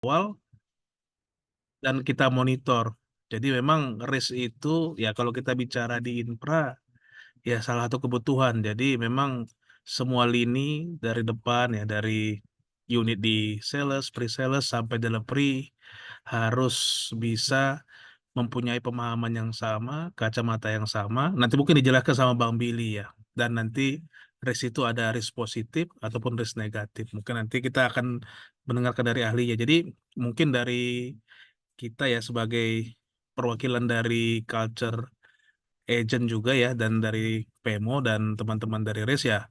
awal dan kita monitor. Jadi memang risk itu ya kalau kita bicara di infra ya salah satu kebutuhan. Jadi memang semua lini dari depan ya dari unit di sales, pre-sales sampai delivery harus bisa mempunyai pemahaman yang sama, kacamata yang sama. Nanti mungkin dijelaskan sama Bang Billy ya. Dan nanti risk itu ada risk positif ataupun risk negatif. Mungkin nanti kita akan mendengarkan dari ahlinya. Jadi mungkin dari kita ya sebagai perwakilan dari culture agent juga ya dan dari PMO dan teman-teman dari RIS ya.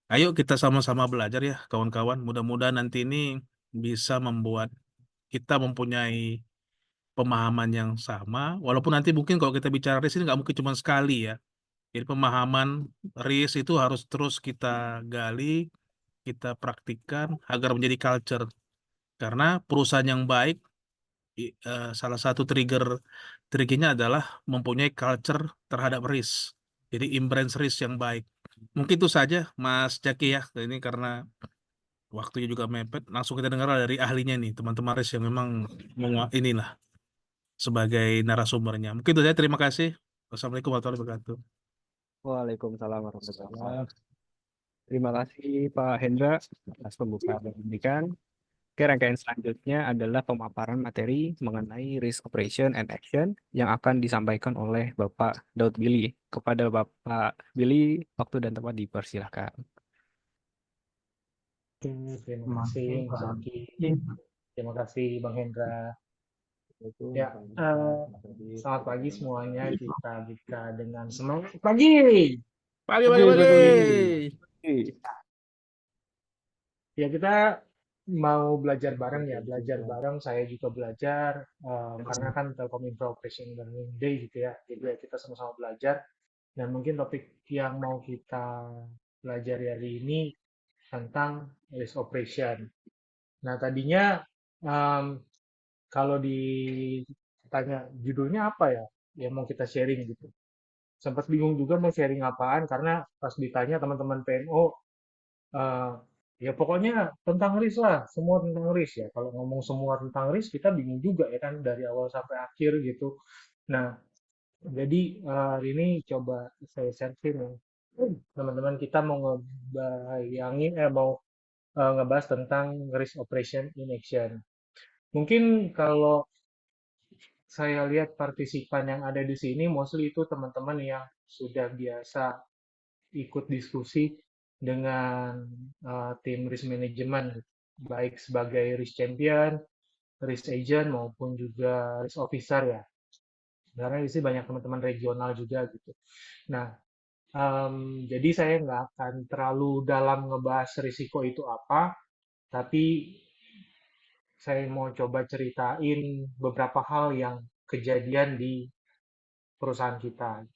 Ayo kita sama-sama belajar ya kawan-kawan. Mudah-mudahan nanti ini bisa membuat kita mempunyai pemahaman yang sama. Walaupun nanti mungkin kalau kita bicara RIS ini nggak mungkin cuma sekali ya. Jadi pemahaman RIS itu harus terus kita gali, kita praktikkan agar menjadi culture. Karena perusahaan yang baik salah satu triggernya adalah mempunyai culture terhadap risk. Jadi embrace risk yang baik. Mungkin itu saja, Mas Jaki ya. Ini karena waktunya juga mepet. Langsung kita dengar dari ahlinya nih, teman-teman risk yang memang inilah sebagai narasumbernya. Mungkin itu saja. Terima kasih. Wassalamualaikum warahmatullahi wabarakatuh. Waalaikumsalam warahmatullahi wabarakatuh. Terima kasih Pak Hendra atas pembukaan dan pendidikan. Oke, rangkaian selanjutnya adalah pemaparan materi mengenai risk operation and action yang akan disampaikan oleh Bapak Daud Billy. Kepada Bapak Billy, waktu dan tempat dipersilahkan. Oke, terima kasih Mas Zaki. Terima kasih Bang Hendra. Ya, selamat pagi semuanya. Kita buka dengan semangat pagi. Pagi, pagi, Pagi, pagi. pagi. Ya, kita mau belajar bareng ya. Belajar bareng, saya juga belajar. Karena kan Telkom Infra Operation Learning Day gitu ya. Jadi ya kita sama-sama belajar. Dan mungkin topik yang mau kita pelajari hari ini tentang risk operation. Nah, tadinya em, kalau ditanya judulnya apa ya, yang mau kita sharing gitu. Sempat bingung juga mau sharing apaan karena pas ditanya teman-teman PMO, eh, ya pokoknya tentang risk lah, semua tentang risk ya. Kalau ngomong semua tentang risk kita bingung juga ya kan dari awal sampai akhir gitu. Nah, jadi hari ini coba saya sharing ya. Teman-teman kita mau ngebayangin, mau ngebahas tentang risk operation in action. Mungkin kalau saya lihat partisipan yang ada di sini mostly itu teman-teman yang sudah biasa ikut diskusi dengan tim risk management, baik sebagai risk champion, risk agent maupun juga risk officer ya. Karena di sini banyak teman-teman regional juga gitu. Nah, jadi saya nggak akan terlalu dalam ngebahas risiko itu apa, tapi saya mau coba ceritain beberapa hal yang kejadian di perusahaan kita.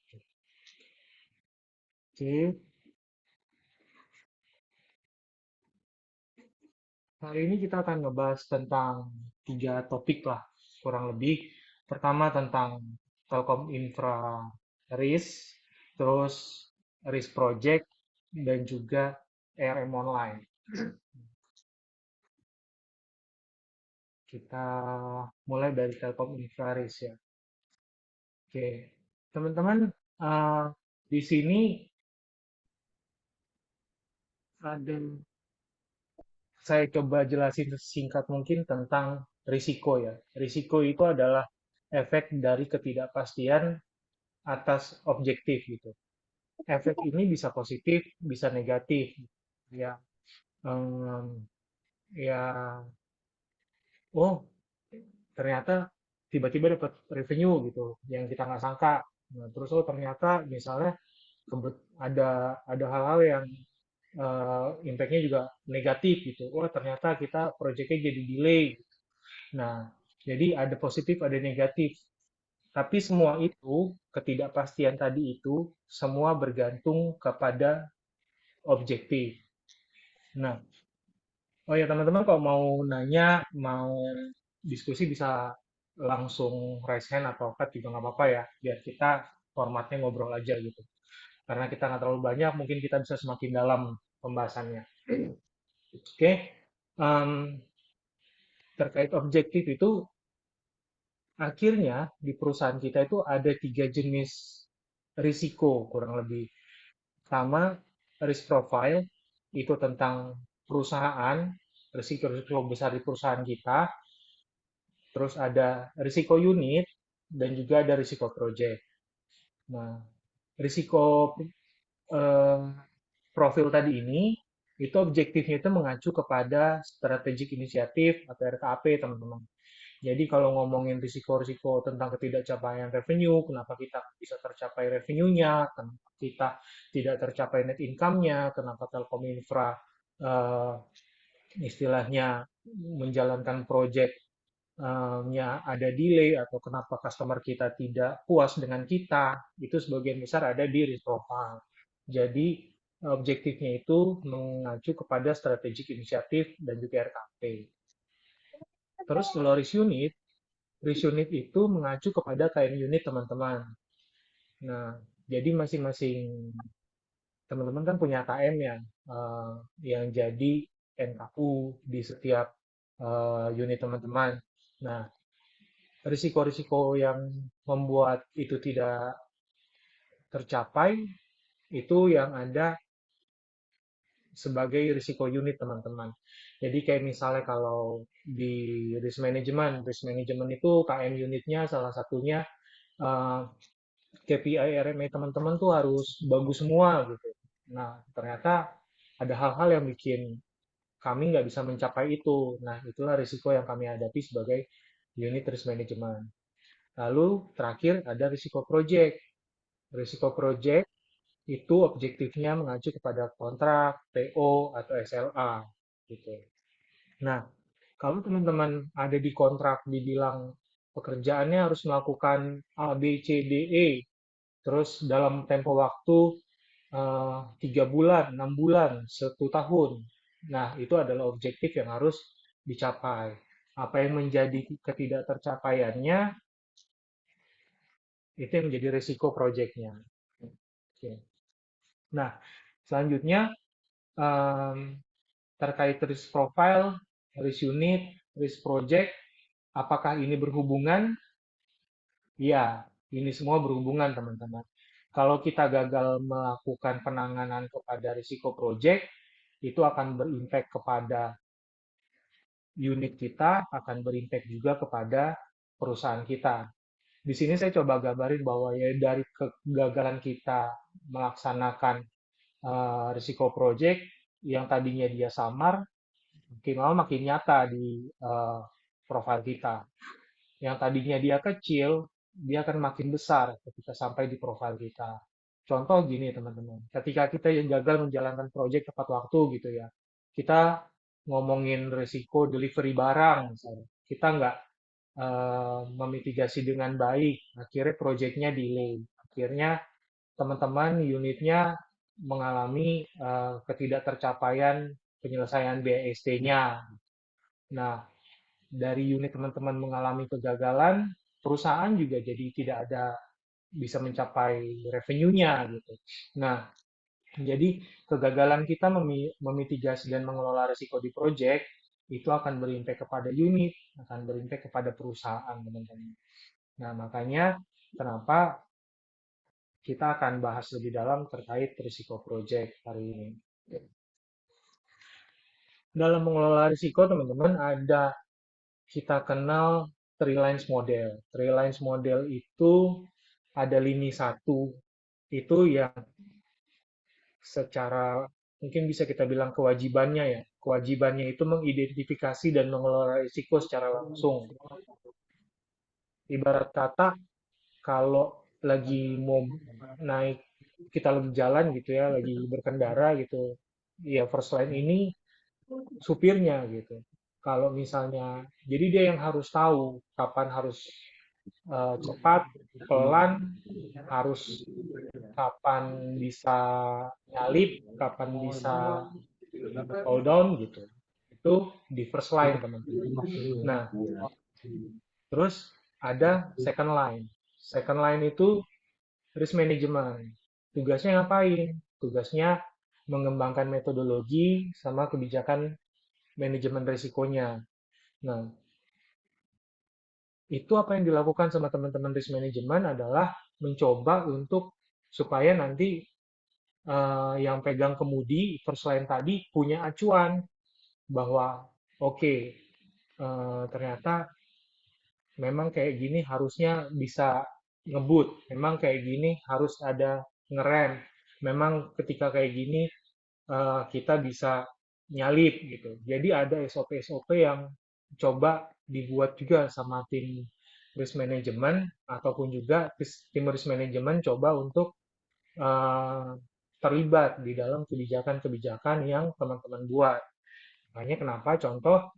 Oke, hari ini kita akan ngebahas tentang 3 topik lah, kurang lebih. Pertama tentang Telkom Infra Risk, terus Risk Project, dan juga ERM Online. Kita mulai dari Telkom Infra Risk ya. Oke, teman-teman, eh, di sini ada saya coba jelasin singkat mungkin tentang risiko ya. Risiko itu adalah efek dari ketidakpastian atas objektif gitu. Efek ini bisa positif, bisa negatif. Ya, em, ya, oh ternyata tiba-tiba dapat revenue gitu, yang kita nggak sangka. Nah, terus oh ternyata misalnya ada hal-hal yang impact-nya juga negatif gitu. Oh ternyata kita proyeknya jadi delay. Nah, jadi ada positif, ada negatif. Tapi semua itu, ketidakpastian tadi itu, semua bergantung kepada objektif. Nah, oh ya teman-teman kalau mau nanya, mau diskusi bisa langsung raise hand atau cut juga nggak apa-apa ya, biar kita formatnya ngobrol aja gitu. Karena kita nggak terlalu banyak, mungkin kita bisa semakin dalam pembahasannya. Oke, Em, terkait objektif itu akhirnya di perusahaan kita itu ada 3 jenis risiko kurang lebih. Pertama, risk profile itu tentang perusahaan, risiko-risiko besar di perusahaan kita. Terus ada risiko unit dan juga ada risiko project. Nah, risiko eh, profil tadi ini itu objektifnya itu mengacu kepada strategic inisiatif atau RKAP, teman-teman. Jadi kalau ngomongin risiko-risiko tentang ketidakcapaian revenue, kenapa kita bisa tercapai revenue-nya, kenapa kita tidak tercapai net income-nya, kenapa Telkom Infra istilahnya menjalankan project-nya ada delay, atau kenapa customer kita tidak puas dengan kita, itu sebagian besar ada di risk profile. Jadi objektifnya itu mengacu kepada strategic inisiatif dan juga RKP. Terus kalau risk unit itu mengacu kepada KM unit teman-teman. Nah, jadi masing-masing teman-teman kan punya KM ya, yang jadi NKU di setiap unit teman-teman. Nah, risiko-risiko yang membuat itu tidak tercapai itu yang ada sebagai risiko unit teman-teman. Jadi kayak misalnya kalau di risk management itu KM unitnya salah satunya KPI RMA teman-teman tuh harus bagus semua gitu. Nah, ternyata ada hal-hal yang bikin kami nggak bisa mencapai itu. Nah, itulah risiko yang kami hadapi sebagai unit risk management. Lalu terakhir ada risiko project. Risiko project itu objektifnya mengacu kepada kontrak, PO, atau SLA. Gitu. Nah, kalau teman-teman ada di kontrak dibilang pekerjaannya harus melakukan A, B, C, D, E, terus dalam tempo waktu 3 bulan, 6 bulan, 1 tahun. Nah, itu adalah objektif yang harus dicapai. Apa yang menjadi ketidaktercapaiannya, itu yang menjadi risiko proyeknya. Oke. Nah, selanjutnya terkait risk profile, risk unit, risk project, apakah ini berhubungan? Ya, ini semua berhubungan, teman-teman. Kalau kita gagal melakukan penanganan kepada risiko project, itu akan berimpact kepada unit kita, akan berimpact juga kepada perusahaan kita. Di sini saya coba gambarin bahwa ya dari kegagalan kita melaksanakan risiko project yang tadinya dia samar, makin lama makin nyata di profil kita. Yang tadinya dia kecil, dia akan makin besar ketika sampai di profil kita. Contoh gini teman-teman, ketika kita yang gagal menjalankan project tepat waktu gitu ya, kita ngomongin risiko delivery barang misalnya, kita nggak memitigasi dengan baik, akhirnya projectnya delay, akhirnya teman-teman unitnya mengalami ketidaktercapaian penyelesaian BST-nya. Nah, dari unit teman-teman mengalami kegagalan, perusahaan juga jadi tidak ada bisa mencapai revenue-nya gitu. Nah, jadi kegagalan kita memitigasi dan mengelola risiko di project itu akan berimpact kepada unit, akan berimpact kepada perusahaan, teman-teman. Nah, makanya kenapa kita akan bahas lebih dalam terkait risiko project hari ini. Dalam mengelola risiko, teman-teman, ada kita kenal three lines model. Three lines model itu ada lini satu, itu yang secara mungkin bisa kita bilang kewajibannya ya. Kewajibannya itu mengidentifikasi dan mengelola risiko secara langsung. Ibarat kata, kalau lagi mau naik, kita lagi jalan gitu ya, lagi berkendara gitu, ya first line ini supirnya gitu. Kalau misalnya, jadi dia yang harus tahu kapan harus cepat, pelan, harus kapan bisa nyalip, kapan bisa hold down gitu. Itu di first line, teman-teman. Nah, terus ada second line. Second line itu risk management. Tugasnya ngapain? Tugasnya mengembangkan metodologi sama kebijakan manajemen risikonya. Nah, itu apa yang dilakukan sama teman-teman risk management adalah mencoba untuk supaya nanti yang pegang kemudi first line tadi punya acuan bahwa oke, ternyata memang kayak gini harusnya bisa ngebut, memang kayak gini harus ada ngerem, memang ketika kayak gini kita bisa nyalip gitu. Jadi ada SOP-SOP yang coba dibuat juga sama tim risk management ataupun juga tim risk management coba untuk eh, terlibat di dalam kebijakan-kebijakan yang teman-teman buat. Makanya kenapa contoh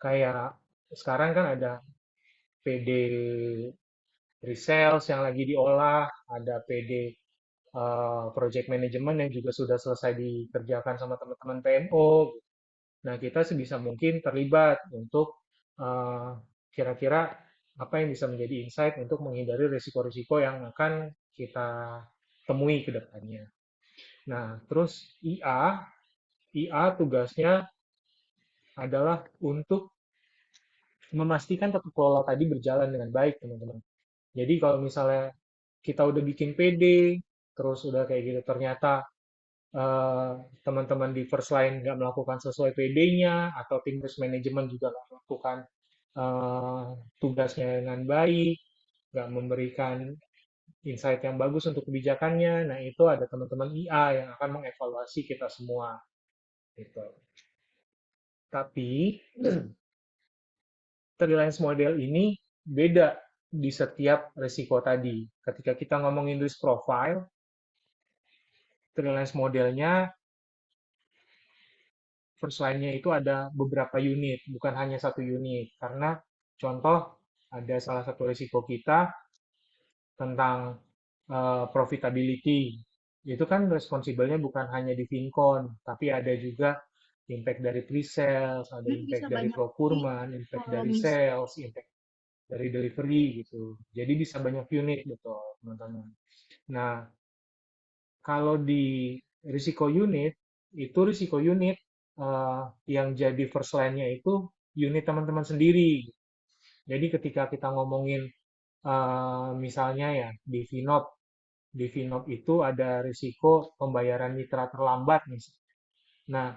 kayak sekarang kan ada PD resales yang lagi diolah, ada PD project management yang juga sudah selesai dikerjakan sama teman-teman PMO. Nah, kita sebisa mungkin terlibat untuk eh, kira-kira apa yang bisa menjadi insight untuk menghindari risiko-risiko yang akan kita temui ke depannya. Nah, terus IA tugasnya adalah untuk memastikan tata kelola tadi berjalan dengan baik, teman-teman. Jadi kalau misalnya kita udah bikin PD, terus udah kayak gitu, ternyata eh, teman-teman di first line nggak melakukan sesuai PD-nya, atau tim risk management juga nggak melakukan eh, tugasnya dengan baik, nggak memberikan insight yang bagus untuk kebijakannya, nah itu ada teman-teman IA yang akan mengevaluasi kita semua. Gitu. Tapi freelance model ini beda di setiap resiko tadi. Ketika kita ngomongin risk profile, freelance modelnya first line-nya itu ada beberapa unit, bukan hanya satu unit. Karena contoh ada salah satu risiko kita tentang profitability. Itu kan responsibelnya bukan hanya di Fincon, tapi ada juga impact dari pre-sales, ada impact dari procurement, impact dari sales, impact dari delivery gitu. Jadi bisa banyak unit betul, teman-teman. Nah, kalau di risiko unit, itu risiko unit yang jadi first line-nya itu unit teman-teman sendiri. Jadi ketika kita ngomongin misalnya ya di Vinop itu ada risiko pembayaran mitra terlambat nih. Nah,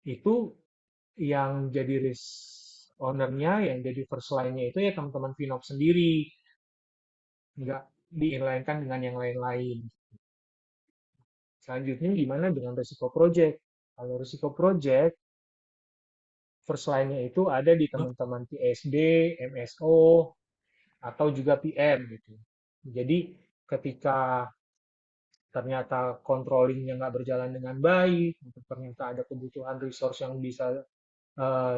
itu yang jadi risk owner-nya, yang jadi first line-nya itu ya teman-teman Vinop sendiri, nggak di-inline-kan dengan yang lain-lain. Selanjutnya gimana dengan risiko project? Kalau risiko project, first line-nya itu ada di teman-teman PSD, MSO, atau juga PM gitu. Jadi ketika ternyata controllingnya nggak berjalan dengan baik, ternyata ada kebutuhan resource yang bisa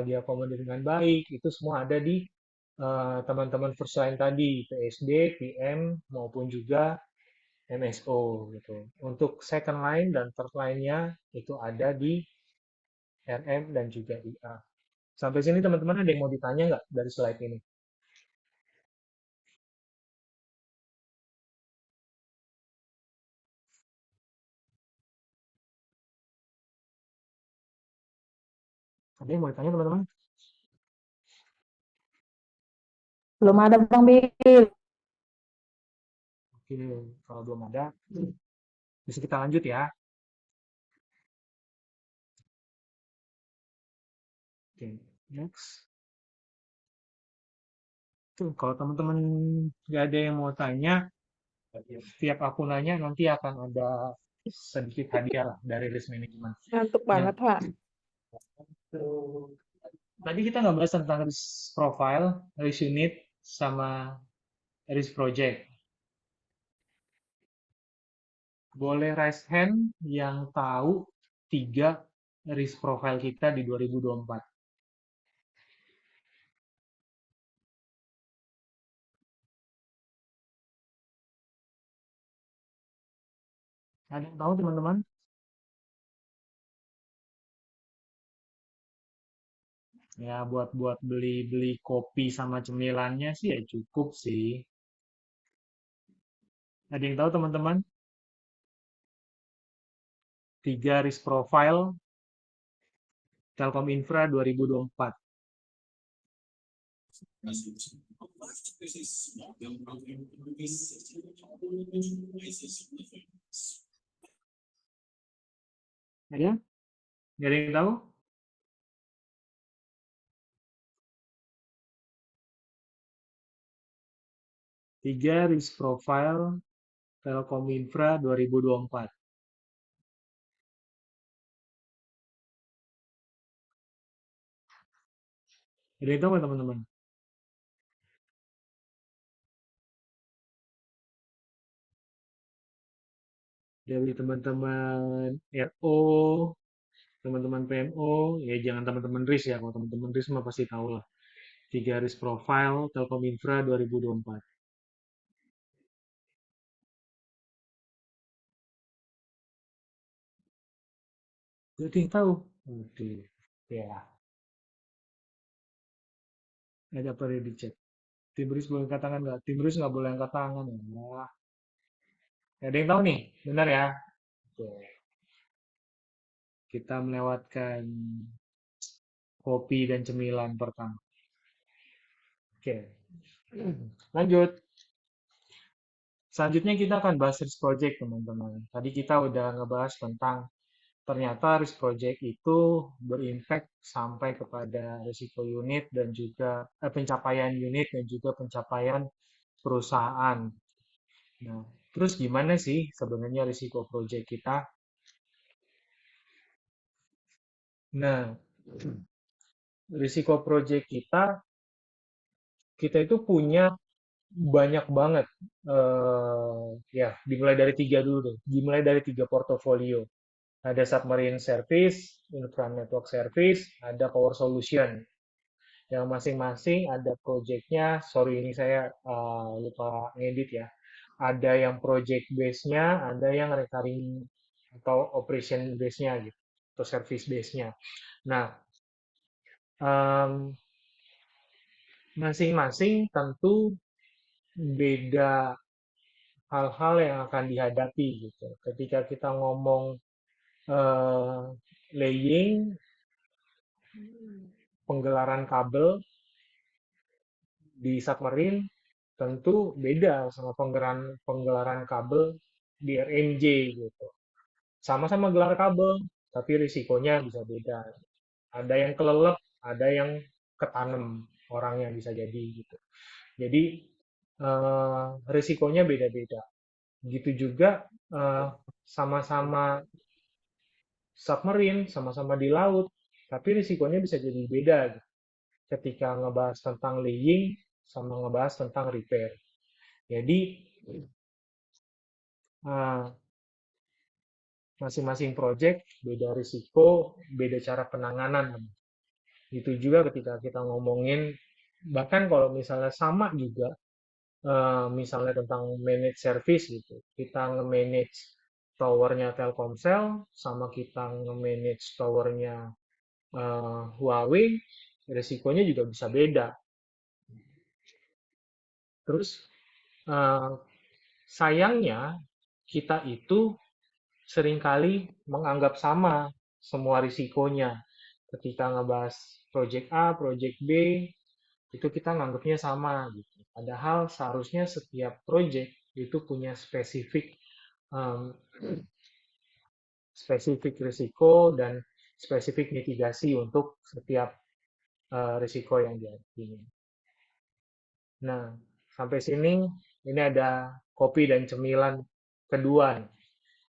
diakomodir dengan baik, itu semua ada di teman-teman first line tadi, PSD, PM, maupun juga MSO gitu. Untuk second line dan third line-nya itu ada di RM dan juga IA. Sampai sini teman-teman ada yang mau ditanya nggak dari slide ini? Ada yang mau ditanya teman-teman? Belum ada Bang Bil. Oke, kalau belum ada, bisa kita lanjut ya. Oke, next. Tuh, kalau teman-teman nggak ada yang mau tanya, setiap aku nanya nanti akan ada sedikit hadiah lah dari risk management. Ngantuk Nah, banget, Pak. tadi kita nggak bahas tentang risk profile, risk unit, sama risk project. Boleh raise hand yang tahu 3 risk profile kita di 2024. Ada yang tahu teman-teman? Ya buat beli-beli kopi sama cemilannya sih ya cukup sih. Ada yang tahu teman-teman? 3 risk profile Telkom Infra 2024. Ada? Nggak ada yang tahu? Tiga risk profile Telkom Infra 2024. Ada yang tahu nggak teman-teman? Dari teman-teman RO, teman-teman PMO, ya jangan teman-teman RIS ya. Kalau teman-teman RIS mah pasti tahu lah. Tiga risk profile Telkom Infra 2024. Jadi yang tahu? Oke. Ya, ada perlu dicek. Tim RIS boleh angkat tangan nggak? Tim RIS nggak boleh angkat tangan. Ya. Ada yang tahu nih? Benar ya? Oke. Kita melewatkan kopi dan cemilan pertama. Oke. Lanjut. Selanjutnya kita akan bahas risk project, teman-teman. Tadi kita udah ngebahas tentang ternyata risk project itu berimpact sampai kepada risiko unit dan juga pencapaian unit dan juga pencapaian perusahaan. Nah, terus gimana sih sebenarnya risiko project kita? Nah, risiko project kita itu punya banyak banget. Ya, dimulai dari tiga dulu deh. Dimulai dari tiga portofolio. Ada submarine service, infra network service, ada power solution. Yang masing-masing ada project-nya. Sorry, ini saya lupa ngedit ya. Ada yang project base-nya, ada yang recurring atau operation base-nya gitu, atau service base-nya. Nah, em, masing-masing tentu beda hal-hal yang akan dihadapi gitu. Ketika kita ngomong eh, laying, penggelaran kabel di submarine tentu beda sama penggelaran kabel di RMJ gitu. Sama-sama gelar kabel, tapi risikonya bisa beda. Ada yang kelelep, ada yang ketanam orangnya bisa jadi gitu. Jadi risikonya beda-beda. Gitu juga eh, sama-sama submarine, sama-sama di laut, tapi risikonya bisa jadi beda gitu. Ketika ngebahas tentang laying sama ngebahas tentang repair. Jadi eh, masing-masing project beda risiko, beda cara penanganan. Itu juga ketika kita ngomongin, bahkan kalau misalnya sama juga, misalnya tentang manage service gitu, kita nge-manage towernya Telkomsel sama kita nge-manage towernya Huawei, risikonya juga bisa beda. Terus eh, sayangnya kita itu seringkali menganggap sama semua risikonya. Ketika ngebahas project A, project B, itu kita nganggapnya sama gitu. Padahal seharusnya setiap project itu punya um, spesifik risiko dan spesifik mitigasi untuk setiap risiko yang dihadapi. Nah, sampai sini ini ada kopi dan cemilan kedua nih.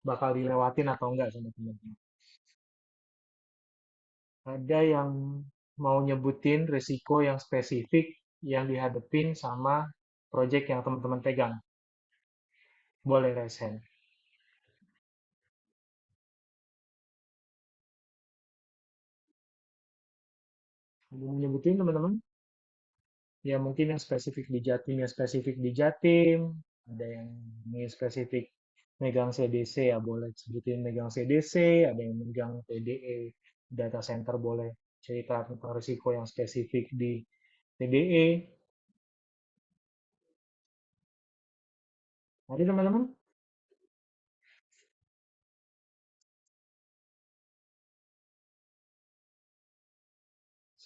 Bakal dilewatin atau enggak sama teman-teman. Ada yang mau nyebutin risiko yang spesifik yang dihadapin sama project yang teman-teman pegang. Boleh raise hand. Ada yang nyebutin teman-teman? Ya mungkin yang spesifik di Jatim, ya spesifik di Jatim. Ada yang ini spesifik megang CDC, ya boleh sebutin megang CDC. Ada yang megang TDE, data center, boleh cerita tentang risiko yang spesifik di TDE. Ada teman-teman?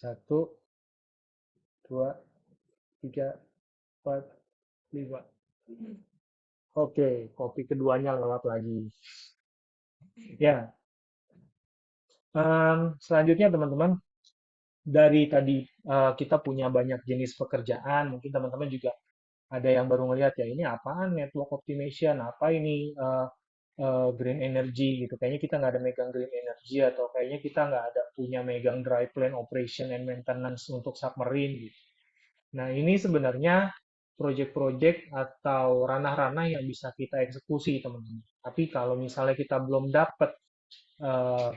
Satu, dua. 3, 4, 5. Oke, kopi keduanya lewat lagi. Ya, selanjutnya teman-teman, dari tadi kita punya banyak jenis pekerjaan, mungkin teman-teman juga ada yang baru ngelihat ya, ini apaan network optimization, apa ini green energy gitu. Kayaknya kita nggak ada megang green energy atau kayaknya kita nggak ada punya megang dry plant operation and maintenance untuk submarine gitu. Nah, ini sebenarnya proyek-proyek atau ranah-ranah yang bisa kita eksekusi, teman-teman. Tapi kalau misalnya kita belum dapat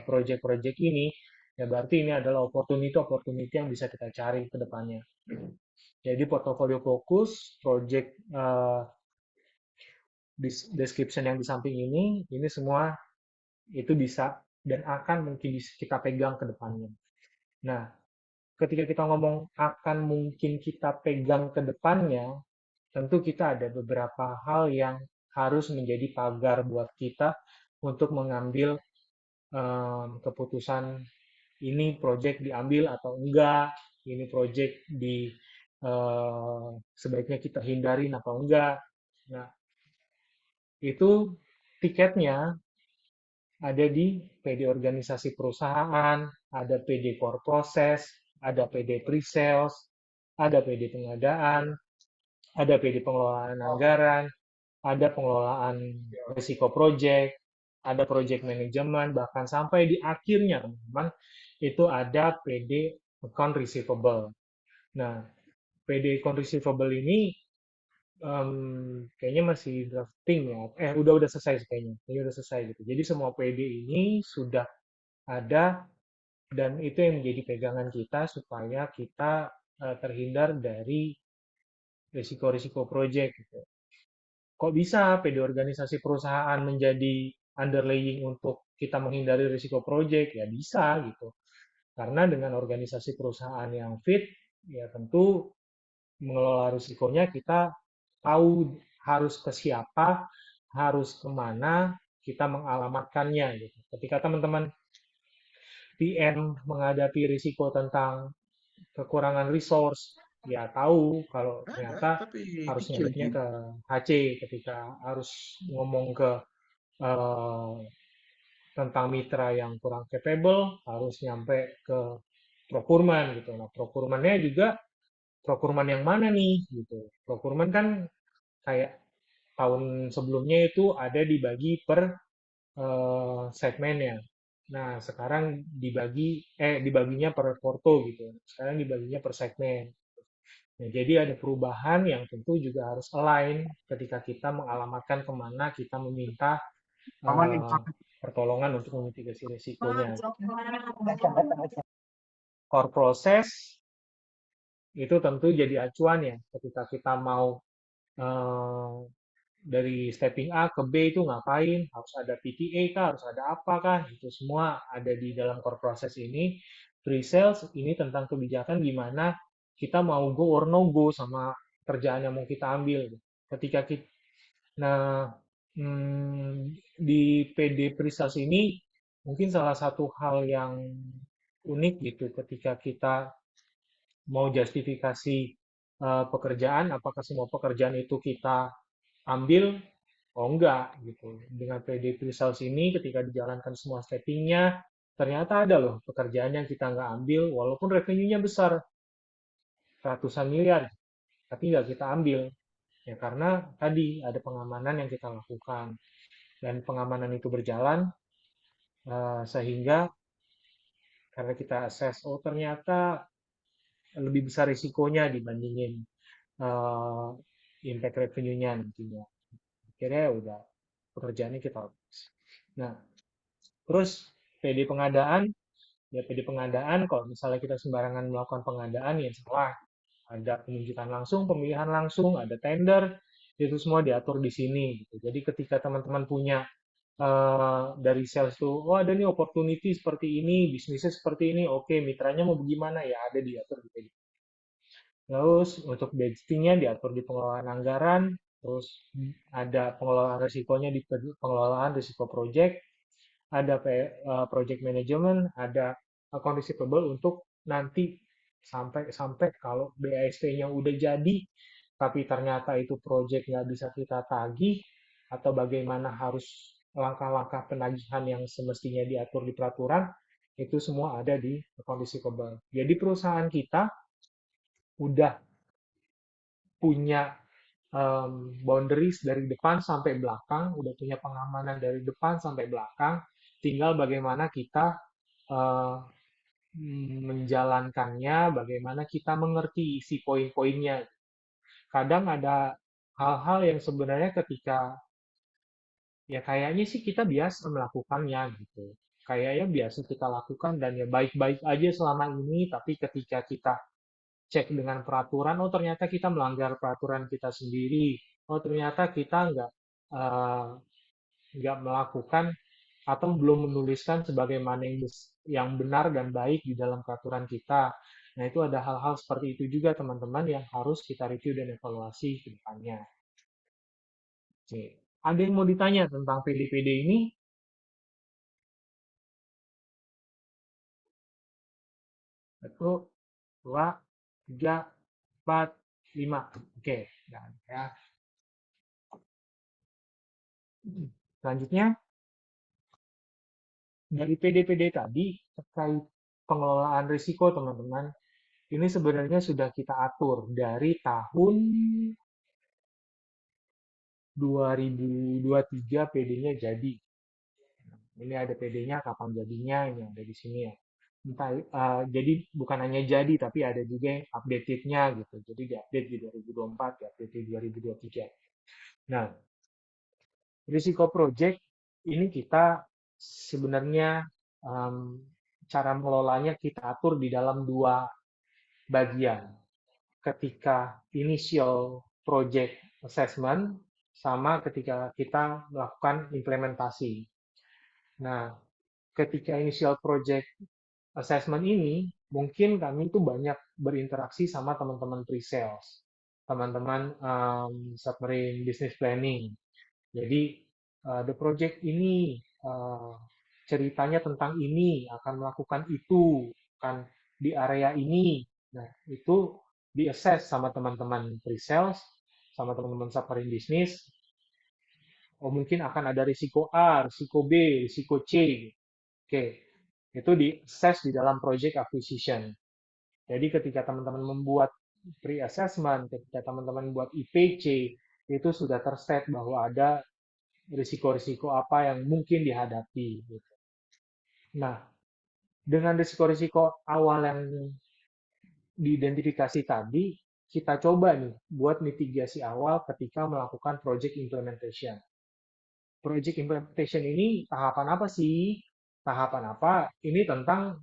proyek-proyek ini, ya berarti ini adalah opportunity yang bisa kita cari ke depannya. Jadi portofolio fokus, project description yang di samping ini semua itu bisa dan akan mungkin kita pegang ke depannya. Nah, ketika kita ngomong akan mungkin kita pegang ke depannya, tentu kita ada beberapa hal yang harus menjadi pagar buat kita untuk mengambil keputusan ini project diambil atau enggak, ini project sebaiknya kita hindarin atau enggak. Nah, itu tiketnya ada di PD organisasi perusahaan, ada PD core process, ada PD pre-sales, ada PD pengadaan, ada PD pengelolaan anggaran, ada pengelolaan risiko project, ada project management, bahkan sampai di akhirnya teman-teman itu ada PD account receivable. Nah, PD account receivable ini kayaknya masih drafting ya. Udah selesai kayaknya. Kayaknya udah selesai gitu. Jadi semua PD ini sudah ada dan itu yang menjadi pegangan kita supaya kita terhindar dari risiko-risiko project gitu. Kok bisa PD organisasi perusahaan menjadi underlying untuk kita menghindari risiko project? Ya bisa gitu. Karena dengan organisasi perusahaan yang fit, ya tentu mengelola risikonya kita tahu harus ke siapa, harus kemana kita mengalamatkannya gitu. Ketika teman-teman PM menghadapi risiko tentang kekurangan resource, ya tahu kalau ternyata harus nyebutnya ke HC. Ketika harus ngomong ke eh, tentang mitra yang kurang capable, harus nyampe ke procurement gitu. Nah, procurementnya juga procurement yang mana nih gitu. Procurement kan kayak tahun sebelumnya itu ada dibagi per segmennya. Nah, sekarang dibaginya per porto gitu. Sekarang dibaginya per segmen. Nah, jadi ada perubahan yang tentu juga harus align ketika kita mengalamatkan kemana kita meminta pertolongan untuk memitigasi risikonya. Core process itu tentu jadi acuan ya ketika kita mau dari stepping A ke B itu ngapain, harus ada PTA kah, harus ada apa kah, itu semua ada di dalam core process ini. Pre-sales ini tentang kebijakan gimana kita mau go or no go sama kerjaan yang mau kita ambil. Ketika kita, nah di PD pre-sales ini mungkin salah satu hal yang unik gitu ketika kita mau justifikasi pekerjaan, apakah semua pekerjaan itu kita ambil. Oh enggak gitu. Dengan PD pre-sales ini ketika dijalankan semua steppingnya, ternyata ada loh pekerjaan yang kita nggak ambil, walaupun revenue-nya besar, ratusan miliar, tapi nggak kita ambil. Ya karena tadi ada pengamanan yang kita lakukan. Dan pengamanan itu berjalan, sehingga karena kita assess, oh ternyata lebih besar risikonya dibandingin impact revenue-nya nantinya. Akhirnya ya udah pekerjaannya kita habis. Nah, terus PD pengadaan, ya PD pengadaan kalau misalnya kita sembarangan melakukan pengadaan ya salah. Ada penunjukan langsung, pemilihan langsung, ada tender, itu semua diatur di sini gitu. Jadi ketika teman-teman punya dari sales tuh, oh ada nih opportunity seperti ini, bisnisnya seperti ini, oke mitranya mau bagaimana ya ada diatur di PD. Terus untuk budgetingnya diatur di pengelolaan anggaran, terus ada pengelolaan risikonya di pengelolaan risiko project, ada project management, ada account receivable untuk nanti Sampai kalau BASP-nya udah jadi, tapi ternyata itu project nggak bisa kita tagih, atau bagaimana harus langkah-langkah penagihan yang semestinya diatur di peraturan, itu semua ada di kondisi kebal. Jadi perusahaan kita udah punya boundaries dari depan sampai belakang, udah punya pengamanan dari depan sampai belakang, tinggal bagaimana kita eh, menjalankannya, bagaimana kita mengerti isi poin-poinnya. Kadang ada hal-hal yang sebenarnya ketika ya kayaknya sih kita biasa melakukannya gitu. Kayaknya biasa kita lakukan dan ya baik-baik aja selama ini, tapi ketika kita cek dengan peraturan, oh ternyata kita melanggar peraturan kita sendiri. Oh ternyata kita eh, nggak melakukan atau belum menuliskan sebagaimana yang benar dan baik di dalam peraturan kita. Nah, itu ada hal-hal seperti itu juga teman-teman yang harus kita review dan evaluasi ke depannya. Oke. Ada yang mau ditanya tentang PD-PD ini? 1, 2, 3, 4, 5. Oke, dan ya. Selanjutnya, dari PD-PD tadi terkait pengelolaan risiko teman-teman, ini sebenarnya sudah kita atur dari tahun 2023 PD-nya jadi. Ini ada PD-nya, kapan jadinya, ini ada di sini ya. Entah, jadi bukan hanya jadi, tapi ada juga yang updated-nya gitu. Jadi di-update di 2024, di-update di 2023. Nah, risiko project ini kita sebenarnya em, cara mengelolanya kita atur di dalam dua bagian. Ketika initial project assessment sama ketika kita melakukan implementasi. Nah, ketika initial project assessment ini, mungkin kami itu banyak berinteraksi sama teman-teman pre-sales, teman-teman submarine business planning. Jadi, the project ini ceritanya tentang ini, akan melakukan itu, akan di area ini. Nah, itu di-assess sama teman-teman pre-sales, sama teman-teman submarine business. Oh, mungkin akan ada risiko A, risiko B, risiko C. Oke, itu di-assess di dalam project acquisition. Jadi ketika teman-teman membuat pre-assessment, ketika teman-teman membuat IPC, itu sudah terset bahwa ada risiko-risiko apa yang mungkin dihadapi. Gitu. Nah, dengan risiko-risiko awal yang diidentifikasi tadi, kita coba nih buat mitigasi awal ketika melakukan project implementation. Project implementation ini tahapan apa sih? Tahapan apa? Ini tentang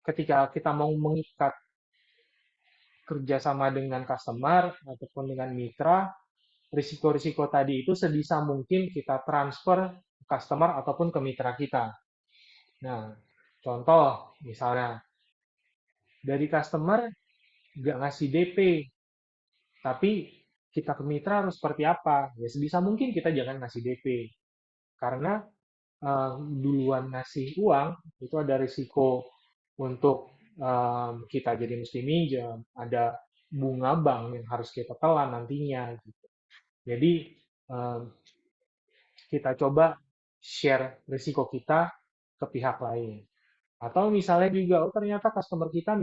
ketika kita mau mengikat kerjasama dengan customer ataupun dengan mitra, risiko-risiko tadi itu sebisa mungkin kita transfer ke customer ataupun ke mitra kita. Nah, contoh misalnya dari customer nggak ngasih DP, tapi kita ke mitra harus seperti apa? Ya sebisa mungkin kita jangan ngasih DP. Karena duluan ngasih uang, itu ada risiko untuk kita jadi mesti minjam, ada bunga bank yang harus kita telan nantinya. Gitu. Jadi kita coba share risiko kita ke pihak lain. Atau misalnya juga, oh ternyata customer kita,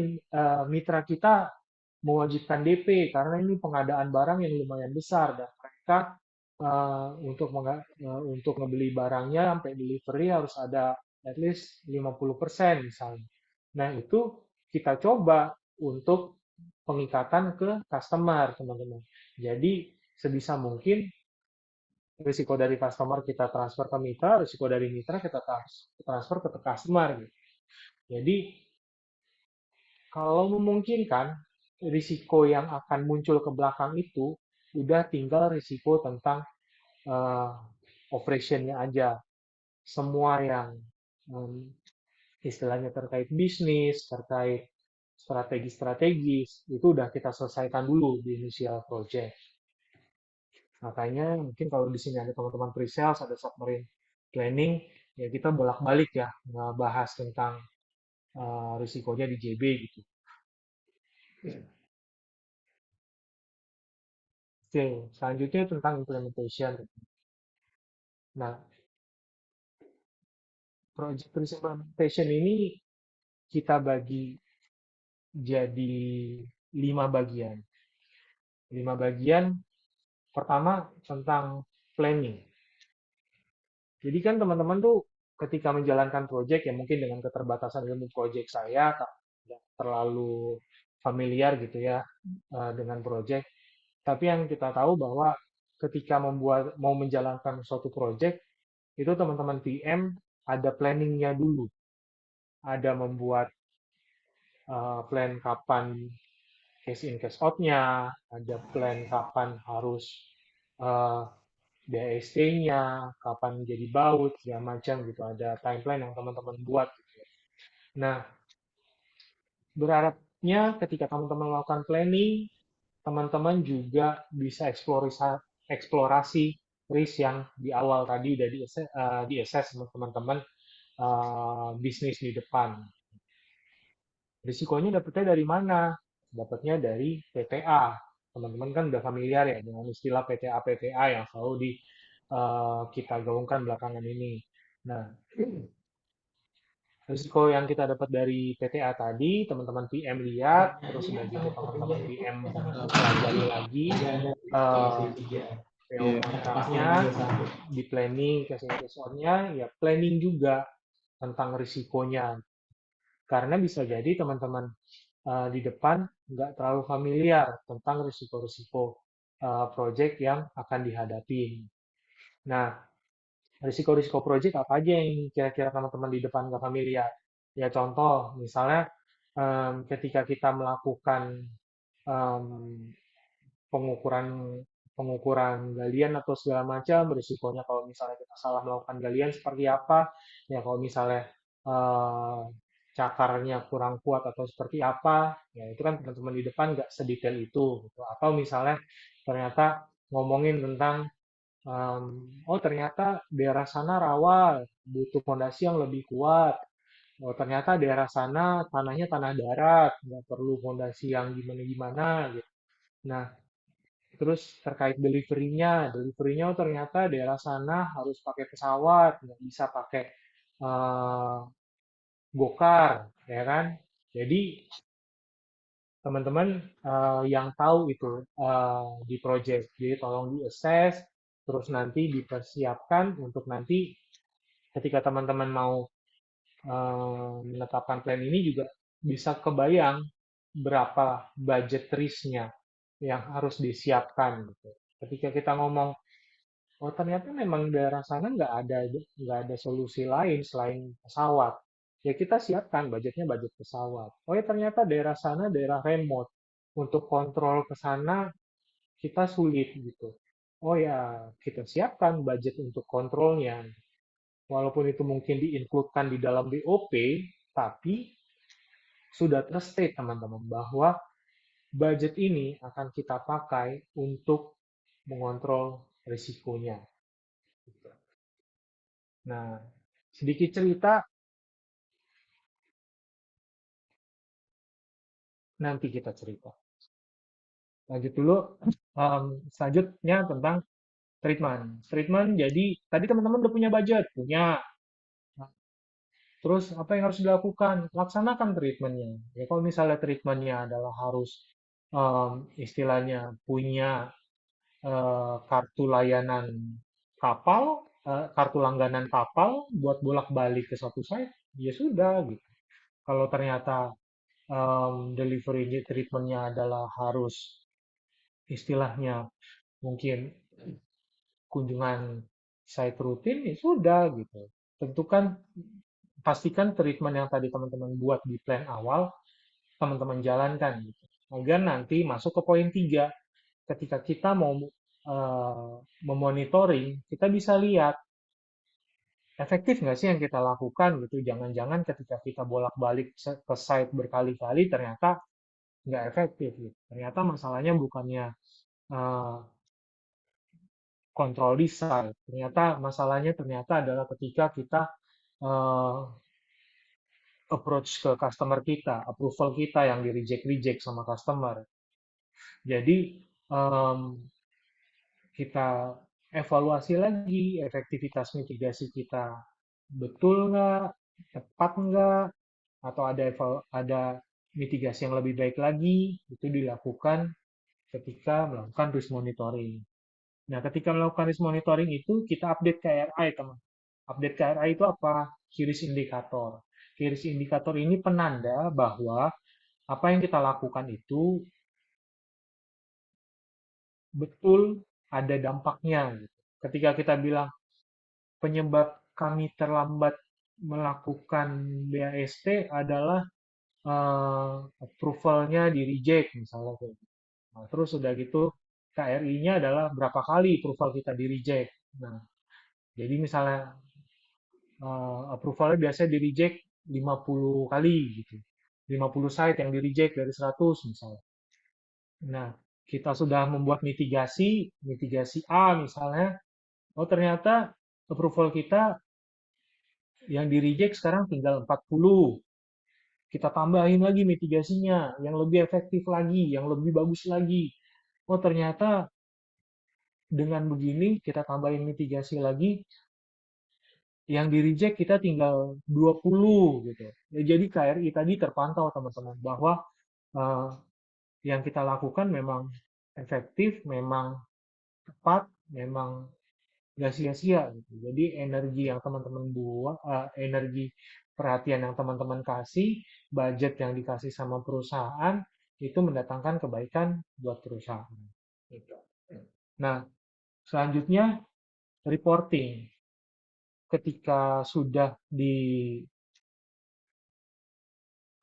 mitra kita mewajibkan DP karena ini pengadaan barang yang lumayan besar dan mereka untuk ngebeli barangnya sampai delivery harus ada at least 50% misalnya. Nah, itu kita coba untuk pengikatan ke customer, teman-teman. Jadi, sebisa mungkin risiko dari customer kita transfer ke mitra, risiko dari mitra kita transfer ke customer. Gitu. Jadi, kalau memungkinkan, risiko yang akan muncul ke belakang itu udah tinggal risiko tentang uh, operationnya aja. Semua yang istilahnya terkait bisnis, terkait strategi-strategis, itu udah kita selesaikan dulu di initial project. Makanya mungkin kalau di sini ada teman-teman pre-sales, ada submarine planning, ya kita bolak-balik ya ngebahas tentang risikonya di JB gitu. Oke, selanjutnya tentang implementation. Nah, project risk implementation ini kita bagi jadi 5 bagian. 5 bagian, pertama tentang planning. Jadi kan teman-teman tuh ketika menjalankan project, ya mungkin dengan keterbatasan ilmu project saya, tidak terlalu familiar gitu ya dengan project. Tapi yang kita tahu bahwa ketika mau menjalankan suatu project, itu teman-teman PM ada planningnya dulu. Ada membuat plan kapan cash in cash out-nya, ada plan kapan harus DST-nya, kapan jadi baut, segala macam gitu. Ada timeline yang teman-teman buat. Gitu. Nah, berharapnya ketika teman-teman melakukan planning, teman-teman juga bisa eksplorasi risk yang di awal tadi udah di-assess sama teman-teman bisnis di depan. Risikonya dapetnya dari mana? Dapatnya dari PTA. Teman-teman kan udah familiar ya dengan istilah PTA-PTA yang selalu kita gaungkan belakangan ini. Nah, risiko yang kita dapat dari PTA tadi, teman-teman PM lihat, terus udah gitu teman-teman PM pelajari lagi PO kontraknya, di planning, cash-in-cash-out-nya, ya planning juga tentang risikonya. Karena bisa jadi teman-teman di depan nggak terlalu familiar tentang risiko-risiko project yang akan dihadapi. Nah, risiko-risiko project apa aja yang kira-kira teman-teman di depan nggak familiar? Ya contoh, misalnya ketika kita melakukan pengukuran pengukuran galian atau segala macam, risikonya kalau misalnya kita salah melakukan galian seperti apa? Ya kalau misalnya cakarnya kurang kuat atau seperti apa, ya itu kan teman-teman di depan nggak sedetail itu. Gitu. Atau misalnya ternyata ngomongin tentang, oh ternyata daerah sana rawa, butuh fondasi yang lebih kuat. Oh ternyata daerah sana tanahnya tanah darat, nggak perlu fondasi yang gimana-gimana. Gitu. Nah, terus terkait delivery-nya oh, ternyata daerah sana harus pakai pesawat, nggak bisa pakai gokar, ya kan? Jadi teman-teman yang tahu itu di project, jadi tolong di-assess, terus nanti dipersiapkan untuk nanti ketika teman-teman mau menetapkan plan ini juga bisa kebayang berapa budget risk-nya yang harus disiapkan. Gitu. Ketika kita ngomong, oh ternyata memang daerah sana nggak ada solusi lain selain pesawat. Ya kita siapkan budgetnya budget pesawat. Oh ya ternyata daerah sana daerah remote. Untuk kontrol ke sana kita sulit gitu. Oh ya kita siapkan budget untuk kontrolnya. Walaupun itu mungkin diincludekan di dalam BOP, tapi sudah terstate teman-teman bahwa budget ini akan kita pakai untuk mengontrol risikonya. Nah, sedikit cerita nanti kita cerita. Lanjut dulu, selanjutnya tentang treatment. Treatment, jadi tadi teman-teman udah punya budget, punya. Terus apa yang harus dilakukan? Laksanakan treatmentnya. Ya kalau misalnya treatmentnya adalah harus istilahnya punya kartu layanan kapal, kartu langganan kapal buat bolak-balik ke satu site, ya sudah gitu. Kalau ternyata delivery treatmentnya adalah harus istilahnya mungkin kunjungan site rutin, ya sudah gitu. Tentukan, pastikan treatment yang tadi teman-teman buat di plan awal, teman-teman jalankan gitu. Agar nanti masuk ke poin 3, ketika kita mau memonitoring, kita bisa lihat efektif nggak sih yang kita lakukan gitu. Jangan-jangan ketika kita bolak-balik ke site berkali-kali ternyata nggak efektif gitu. Ternyata masalahnya bukannya kontrol di site. Ternyata masalahnya adalah ketika kita approach ke customer kita, approval kita yang di reject sama customer. Jadi kita evaluasi lagi efektivitas mitigasi kita, betul nggak, tepat nggak, atau ada mitigasi yang lebih baik lagi, itu dilakukan ketika melakukan risk monitoring. Nah, ketika melakukan risk monitoring itu kita update KRI, teman. Update KRI itu apa? Key risk indicator. Key risk indicator ini penanda bahwa apa yang kita lakukan itu betul ada dampaknya, gitu. Ketika kita bilang penyebab kami terlambat melakukan BAST adalah approval-nya di reject misalnya kayak gitu. Nah, terus udah gitu KRI-nya adalah berapa kali approval kita di reject. Nah, jadi misalnya approval-nya biasanya di reject 50 kali gitu. 50 site yang di reject dari 100 misalnya. Nah, kita sudah membuat mitigasi A misalnya. Oh, ternyata approval kita yang di reject sekarang tinggal 40. Kita tambahin lagi mitigasinya, yang lebih efektif lagi, yang lebih bagus lagi. Oh, ternyata dengan begini kita tambahin mitigasi lagi, yang di reject kita tinggal 20 gitu. Ya, jadi KRI tadi terpantau teman-teman bahwa uh, yang kita lakukan memang efektif, memang tepat, memang nggak sia-sia gitu. Jadi energi yang teman-teman buat, energi perhatian yang teman-teman kasih, budget yang dikasih sama perusahaan itu mendatangkan kebaikan buat perusahaan. Gitu. Nah, selanjutnya reporting. Ketika sudah di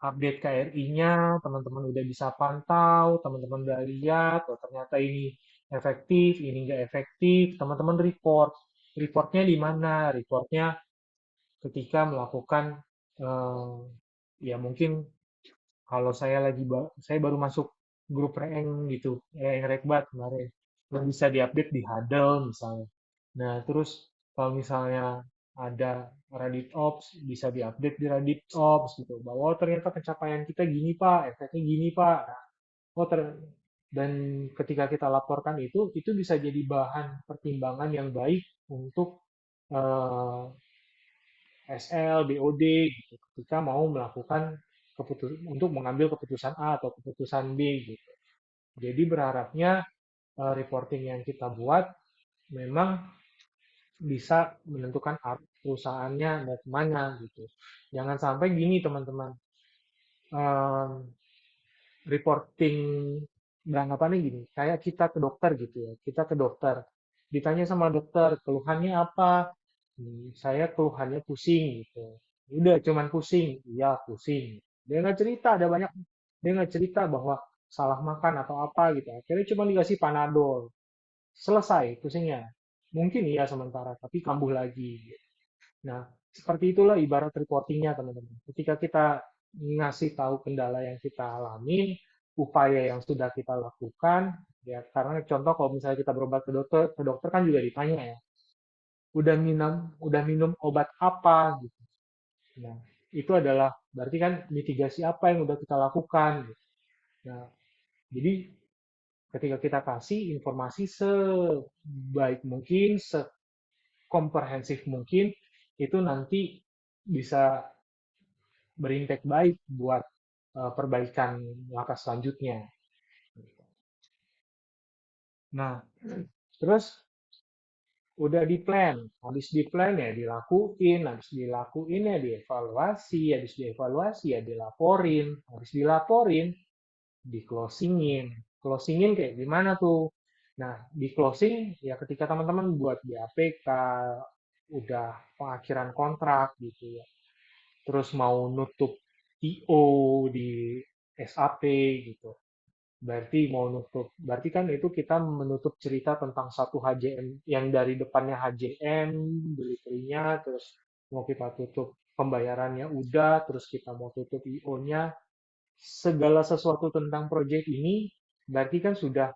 update KRI-nya, teman-teman udah bisa pantau, teman-teman udah lihat, oh ternyata ini efektif, ini nggak efektif, teman-teman report. Reportnya di mana? Reportnya ketika melakukan ya mungkin kalau saya baru masuk grup Reng gitu, Reng Rekbat kemarin, yang bisa diupdate di Huddle misalnya. Nah, terus kalau misalnya ada Radit Ops, bisa diupdate di Radit Ops gitu. Bahwa oh, ternyata pencapaian kita gini Pak, efeknya gini Pak. Nah, oh, dan ketika kita laporkan itu bisa jadi bahan pertimbangan yang baik untuk eh, SL, BOD gitu, ketika mau melakukan untuk mengambil keputusan A atau keputusan B gitu. Jadi berharapnya reporting yang kita buat memang bisa menentukan perusahaannya mau kemana gitu. Jangan sampai gini teman-teman, reporting beranggapannya gini, kayak kita ke dokter gitu ya, kita ke dokter, ditanya sama dokter keluhannya apa. Saya keluhannya pusing gitu. Udah cuman pusing, iya pusing. Dia nggak cerita, dia nggak cerita bahwa salah makan atau apa gitu. Akhirnya cuma dikasih Panadol, selesai pusingnya. Mungkin iya sementara, tapi kambuh lagi. Nah, seperti itulah ibarat reportingnya teman-teman. Ketika kita ngasih tahu kendala yang kita alami, upaya yang sudah kita lakukan, ya karena contoh kalau misalnya kita berobat ke dokter kan juga ditanya ya, udah minum obat apa gitu. Nah, itu adalah berarti kan mitigasi apa yang udah kita lakukan gitu. Nah, jadi ketika kita kasih informasi sebaik mungkin, sekomprehensif mungkin, itu nanti bisa berimpact baik buat perbaikan langkah selanjutnya. Nah, terus udah di plan, habis di plan ya dilakuin, habis dilakuin ya dievaluasi, habis dievaluasi ya dilaporin, habis dilaporin di closingin. Closingin kayak gimana tuh? Nah, di closing ya ketika teman-teman buat BAPK, udah pengakhiran kontrak gitu ya. Terus mau nutup TO di SAP gitu. Berarti kan itu kita menutup cerita tentang satu HJM yang dari depannya HJM, delivery-nya, terus mau kita tutup pembayarannya udah, terus kita mau tutup IO-nya, segala sesuatu tentang proyek ini berarti kan sudah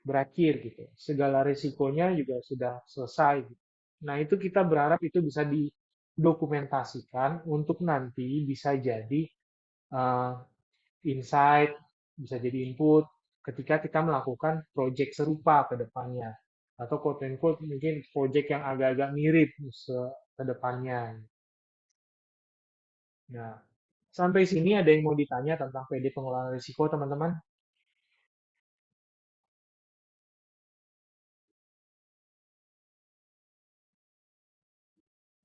berakhir gitu. Segala risikonya juga sudah selesai. Gitu. Nah, itu kita berharap itu bisa dokumentasikan untuk nanti bisa jadi eh, insight, bisa jadi input ketika kita melakukan project serupa ke depannya. Atau quote unquote mungkin project yang agak-agak mirip ke depannya. Nah, sampai sini ada yang mau ditanya tentang PD pengelolaan risiko, teman-teman?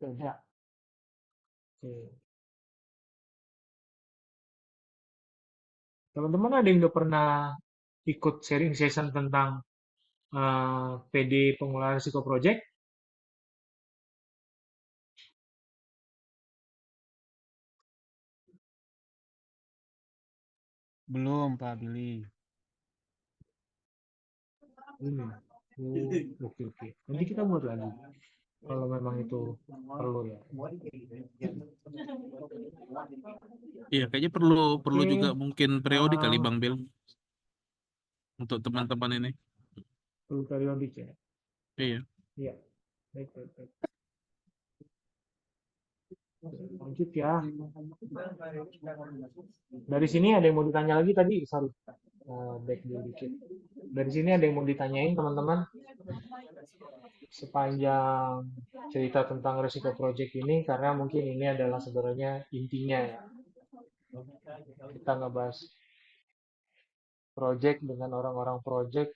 Tidak. Oke. Teman-teman ada yang udah pernah ikut sharing session tentang PD pengelolaan risiko project? Belum, Pak Billy. Ini. Oh, oke, oke. Nanti kita buat lagi. Kalau memang itu perlu ya. Iya, kayaknya perlu Oke. juga mungkin periodik kali Ah, Bang Bill untuk teman-teman ini. perlu periodik ya. Iya. Iya. Baik, baik, baik. Lanjut ya. Dari sini ada yang mau ditanya lagi tadi? Sorry. Back dulu dikit. Dari sini ada yang mau ditanyain teman-teman sepanjang cerita tentang risiko project ini karena mungkin ini adalah sebenarnya intinya ya. Kita ngebahas project dengan orang-orang project.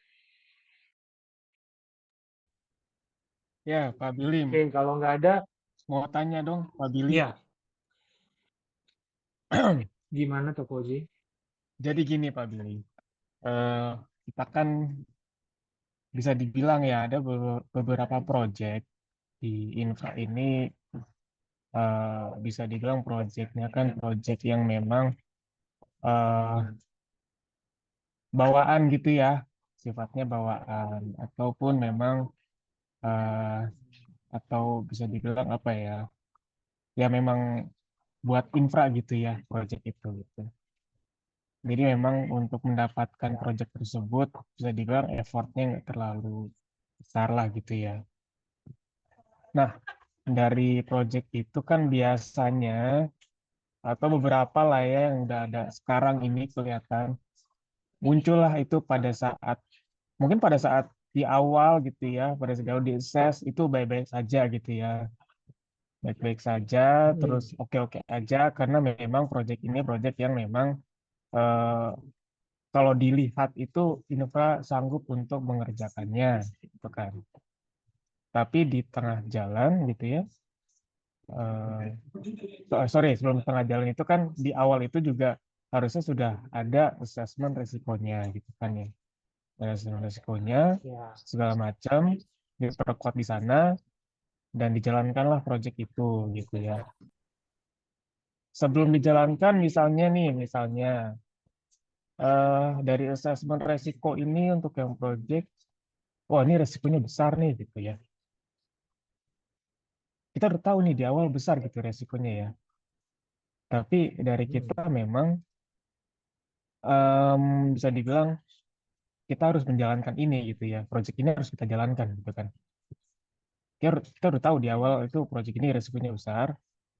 Ya, Pak Billy. Oke, kalau nggak ada, Mau tanya dong, Pak Billy. ya gimana tuh Koji? Jadi gini, Pak Billy. Kita kan bisa dibilang ya ada beberapa project di infra ini bisa dibilang projectnya kan project yang memang eh, bawaan gitu ya, sifatnya bawaan ataupun memang eh, atau bisa dibilang apa ya, ya memang buat infra gitu ya project itu gitu. Jadi memang untuk mendapatkan project tersebut bisa dibilang effortnya nggak terlalu besar lah gitu ya. Nah, dari project itu kan biasanya atau beberapa lah ya yang udah ada sekarang ini kelihatan muncullah itu pada saat mungkin pada saat di awal gitu ya, pada saat di assess itu baik-baik saja gitu ya, baik-baik saja, terus Hmm, oke-oke aja karena memang project ini project yang memang eh, kalau dilihat itu Innova sanggup untuk mengerjakannya gitu kan. Tapi di tengah jalan gitu ya, sorry sebelum tengah jalan itu kan di awal itu juga harusnya sudah ada assessment resikonya gitu kan ya. Ada assessment resikonya ya. segala macam diperkuat di sana dan dijalankanlah project itu gitu ya. Sebelum dijalankan misalnya nih, misalnya dari assessment resiko ini untuk yang project, wah ini resikonya besar nih gitu ya. Kita udah tahu nih di awal besar gitu resikonya ya. Tapi dari Hmm, kita memang bisa dibilang kita harus menjalankan ini gitu ya. Project ini harus kita jalankan gitu kan. Kita udah tahu di awal itu project ini resikonya besar,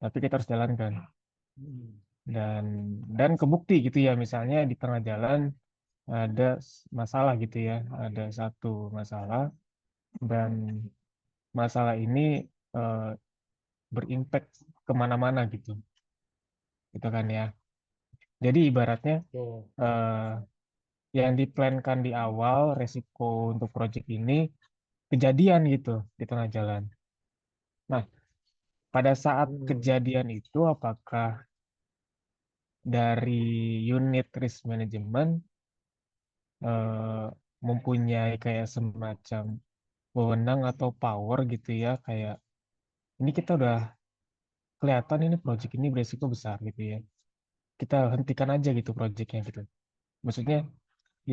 tapi kita harus jalankan. hmm, Dan kebukti gitu ya, misalnya di tengah jalan ada masalah gitu ya, ada satu masalah dan masalah ini eh, berimpact kemana-mana gitu, gitu kan ya. Jadi ibaratnya oke. eh, yang diplankan di awal resiko untuk project ini kejadian gitu di tengah jalan. Nah, pada saat Hmm, kejadian itu apakah dari unit risk management eh, mempunyai kayak semacam wewenang atau power gitu ya, kayak ini kita udah kelihatan ini project ini beresiko besar gitu ya, kita hentikan aja gitu projectnya gitu. Maksudnya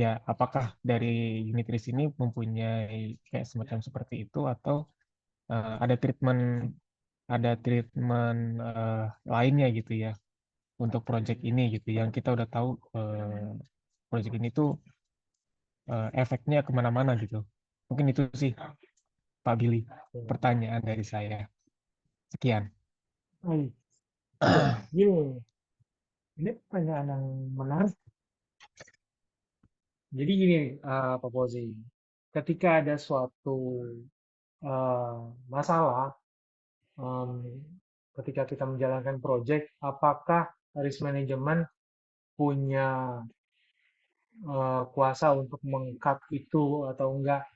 ya apakah dari unit risk ini mempunyai kayak semacam seperti itu atau ada treatment lainnya gitu ya untuk project ini gitu yang kita udah tahu project ini tuh efeknya kemana-mana gitu. Mungkin itu sih Pak Billy oke. pertanyaan dari saya. Sekian. Baik. Gini, ini pertanyaan yang menarik. Jadi gini, Pak Fauzi, ketika ada suatu masalah, em, ketika kita menjalankan project, apakah risk management punya kuasa untuk meng-cut itu atau enggak?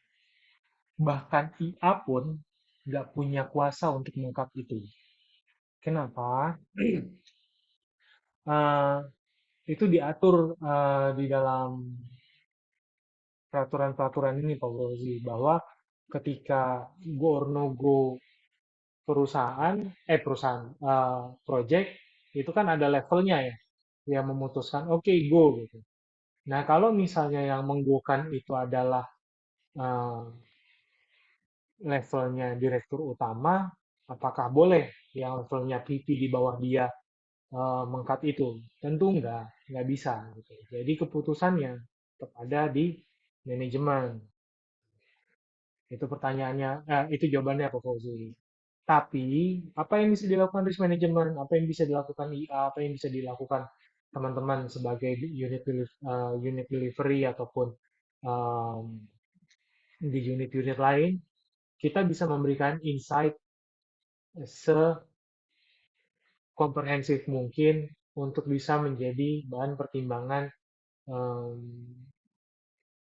Bahkan IA pun nggak punya kuasa untuk meng-cut itu. Kenapa? Eh, itu diatur di dalam peraturan-peraturan ini, Pak Rozi, bahwa ketika go or no go project itu kan ada levelnya ya, yang memutuskan oke go gitu. Nah kalau misalnya yang menggokan itu adalah eh, levelnya direktur utama, apakah boleh yang levelnya VP di bawah dia mengkat itu? Tentu nggak bisa gitu. Jadi keputusannya tetap ada di manajemen. Itu pertanyaannya, itu jawabannya Pak Fauzi. Tapi apa yang bisa dilakukan risk management, apa yang bisa dilakukan IA, apa yang bisa dilakukan teman-teman sebagai unit delivery ataupun um, di unit-unit lain, kita bisa memberikan insight sekomprehensif mungkin untuk bisa menjadi bahan pertimbangan um,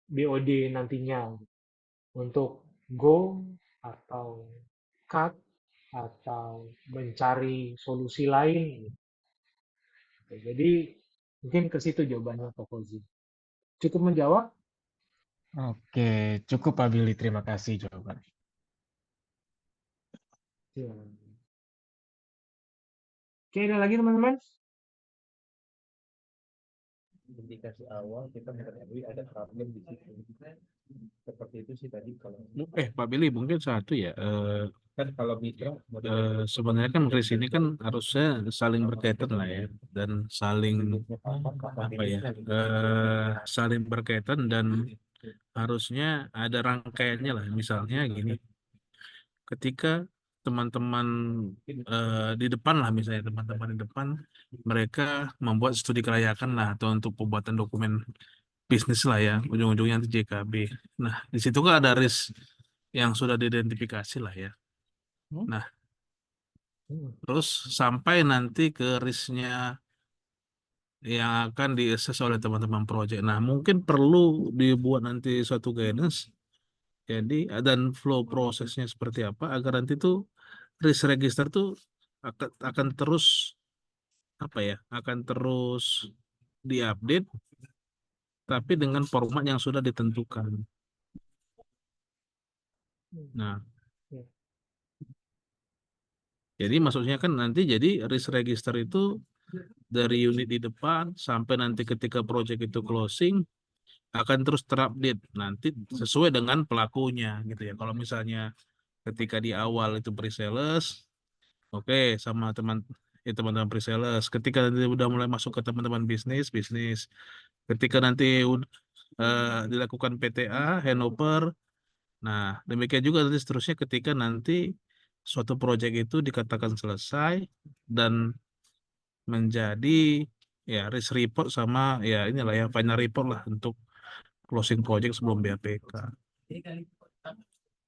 BOD nantinya untuk go atau cut atau mencari solusi lain. Oke, jadi mungkin ke situ jawabannya Pak Fauzi. Cukup menjawab? Oke, cukup Pak Billy. Terima kasih jawabannya. Ya. Oke, ada lagi teman-teman? Indikasi awal kita mengetahui ada problem di situ. Seperti itu sih tadi kalau Pak Billy mungkin satu ya. kan kalau mitra Sebenarnya kan risk ini kan harusnya saling berkaitan lah ya, dan saling apa ya, saling berkaitan dan harusnya ada rangkaiannya lah. Misalnya gini, ketika teman-teman di depan lah, misalnya teman-teman di depan mereka membuat studi kelayakan lah atau untuk pembuatan dokumen bisnis lah ya, ujung-ujungnya nanti JKB. Nah, di situ kan ada risk yang sudah diidentifikasi lah ya. Nah, terus sampai nanti ke risknya yang akan diakses oleh teman-teman project. Nah, mungkin perlu dibuat nanti suatu guidance. Jadi, dan flow prosesnya seperti apa agar nanti tuh risk register tuh akan terus apa ya? Akan terus diupdate tapi dengan format yang sudah ditentukan. Nah, jadi maksudnya kan nanti jadi risk register itu dari unit di depan sampai nanti ketika project itu closing akan terus terupdate nanti sesuai dengan pelakunya gitu ya. Kalau misalnya ketika di awal itu pre-sales, oke, sama teman-teman pre-sales. Ketika nanti udah mulai masuk ke teman-teman bisnis. Ketika nanti dilakukan PTA, handover. Nah, demikian juga nanti seterusnya ketika nanti suatu proyek itu dikatakan selesai dan menjadi ya risk report sama ya inilah ya final report lah untuk closing project sebelum BAPK.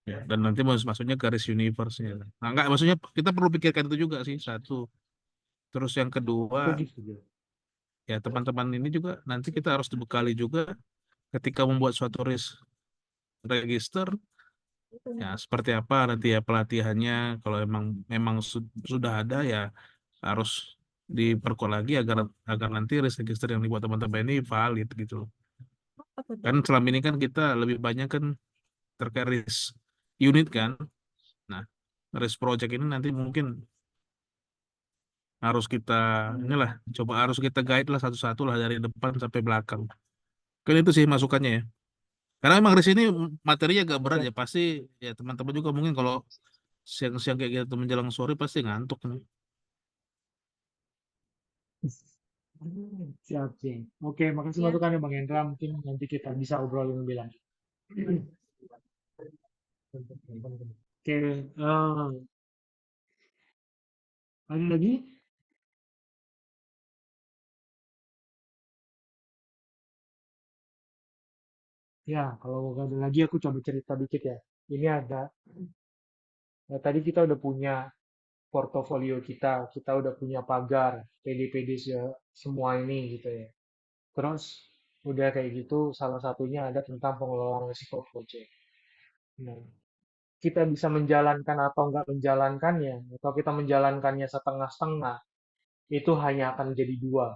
Ya, dan nanti maksudnya garis universe-nya. Nah, enggak, maksudnya kita perlu pikirkan itu juga sih, satu. Terus yang kedua, Setuju. ya teman-teman ini juga nanti kita harus dibekali juga ketika membuat suatu risk register, ya seperti apa nanti ya pelatihannya. Kalau memang sudah ada ya harus diperkuat lagi agar agar nanti risk register yang dibuat teman-teman ini valid gitu loh. Kan selama ini kan kita lebih banyak kan terkait risk unit kan. Nah, risk project ini nanti mungkin harus kita inilah coba harus kita guide lah satu-satu lah dari depan sampai belakang. Kan itu sih masukannya ya. Karena emang risk ini materinya agak berat ya, pasti ya teman-teman juga mungkin kalau siang-siang kayak gitu menjelang sore pasti ngantuk nih. Siap, siap. Oke, makasih masukannya Bang Hendra. Mungkin nanti kita bisa obrolin lebih lanjut. Oke, Ada lagi? Ya, kalau nggak ada lagi aku coba cerita dikit ya. Ini ada, tadi kita udah punya portofolio kita udah punya pagar, PD-PD semua ini gitu ya. Terus udah kayak gitu, salah satunya ada tentang pengelolaan risiko project. Nah, kita bisa menjalankan atau nggak menjalankannya, atau kita menjalankannya setengah-setengah, itu hanya akan jadi dua,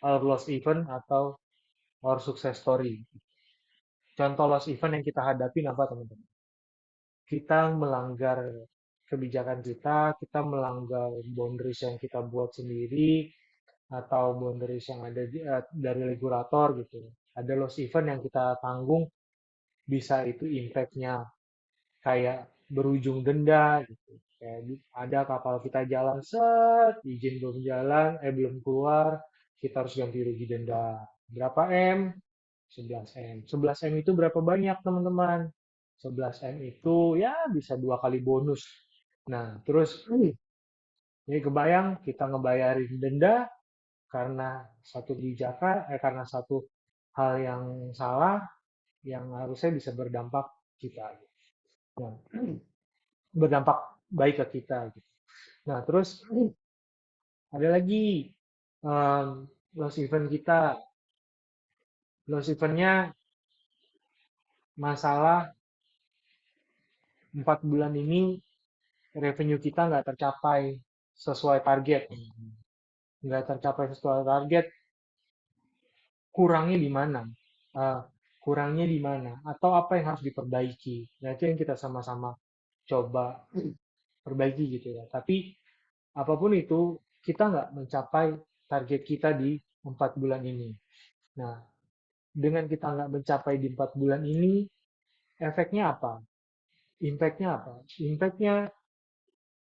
our loss event atau our success story. Contoh loss event yang kita hadapin apa teman-teman? Kita melanggar kebijakan kita melanggar boundaries yang kita buat sendiri, atau boundaries yang ada dari regulator gitu. Ada loss event yang kita tanggung, bisa itu impact-nya kayak berujung denda gitu. Kayak ada kapal kita jalan set, izin belum jalan, belum keluar, kita harus ganti rugi denda. Berapa M? 11 M. 11 M itu berapa banyak teman-teman? 11 M itu ya bisa 2 kali bonus. Nah, terus ini kebayang kita ngebayarin denda karena satu kebijakan, karena satu hal yang salah yang harusnya bisa berdampak kita. Nah, berdampak baik ke kita. Gitu. Nah, terus ada lagi loss event kita. Loss eventnya masalah 4 bulan ini revenue kita nggak tercapai sesuai target. Nggak tercapai sesuai target, kurangnya di mana? Uh, kurangnya di mana? Atau apa yang harus diperbaiki? Nah, itu yang kita sama-sama coba perbaiki gitu ya. Tapi apapun itu, kita nggak mencapai target kita di 4 bulan ini. Nah, dengan kita nggak mencapai di 4 bulan ini, efeknya apa? Impact-nya apa? Impact-nya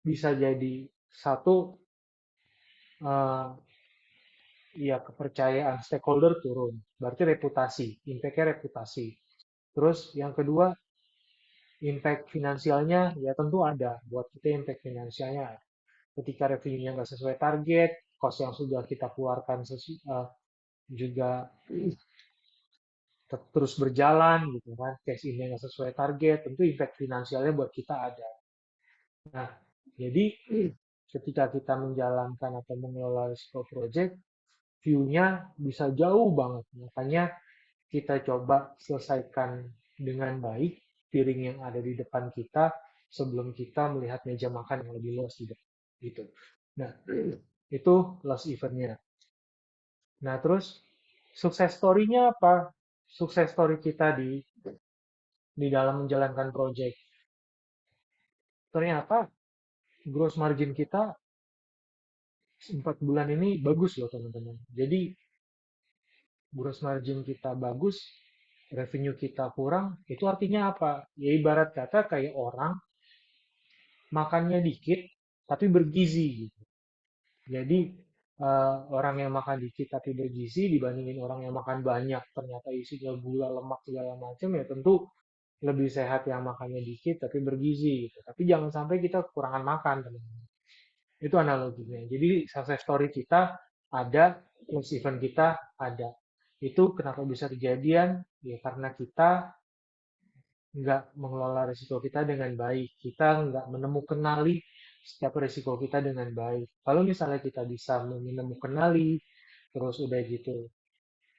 bisa jadi satu, uh, ya kepercayaan stakeholder turun. Berarti reputasi, impact-nya reputasi. Terus yang kedua, impact finansialnya ya tentu ada. Buat kita impact finansialnya ketika revenue-nya nggak sesuai target, cost yang sudah kita keluarkan juga terus berjalan gitu kan, cash in-nya nggak sesuai target, tentu impact finansialnya buat kita ada. Nah, jadi ketika kita menjalankan atau mengelola risiko project, view-nya bisa jauh banget. Makanya kita coba selesaikan dengan baik piring yang ada di depan kita sebelum kita melihat meja makan yang lebih luas di depan. Gitu. Nah, itu loss event-nya. Nah, terus sukses story-nya apa? Sukses story kita di dalam menjalankan project. Ternyata gross margin kita 4 bulan ini bagus loh teman-teman. Jadi gross margin kita bagus, revenue kita kurang, itu artinya apa? Ya ibarat kata kayak orang makannya dikit tapi bergizi gitu. Jadi orang yang makan dikit tapi bergizi dibandingin orang yang makan banyak ternyata isinya gula, lemak segala macam ya tentu lebih sehat yang makannya dikit tapi bergizi gitu. Tapi jangan sampai kita kekurangan makan teman-teman. Itu analoginya. Jadi success story kita ada, loss event kita ada. Itu kenapa bisa kejadian? Ya karena kita nggak mengelola risiko kita dengan baik. Kita nggak menemukanali setiap risiko kita dengan baik. Kalau misalnya kita bisa menemukanali, terus udah gitu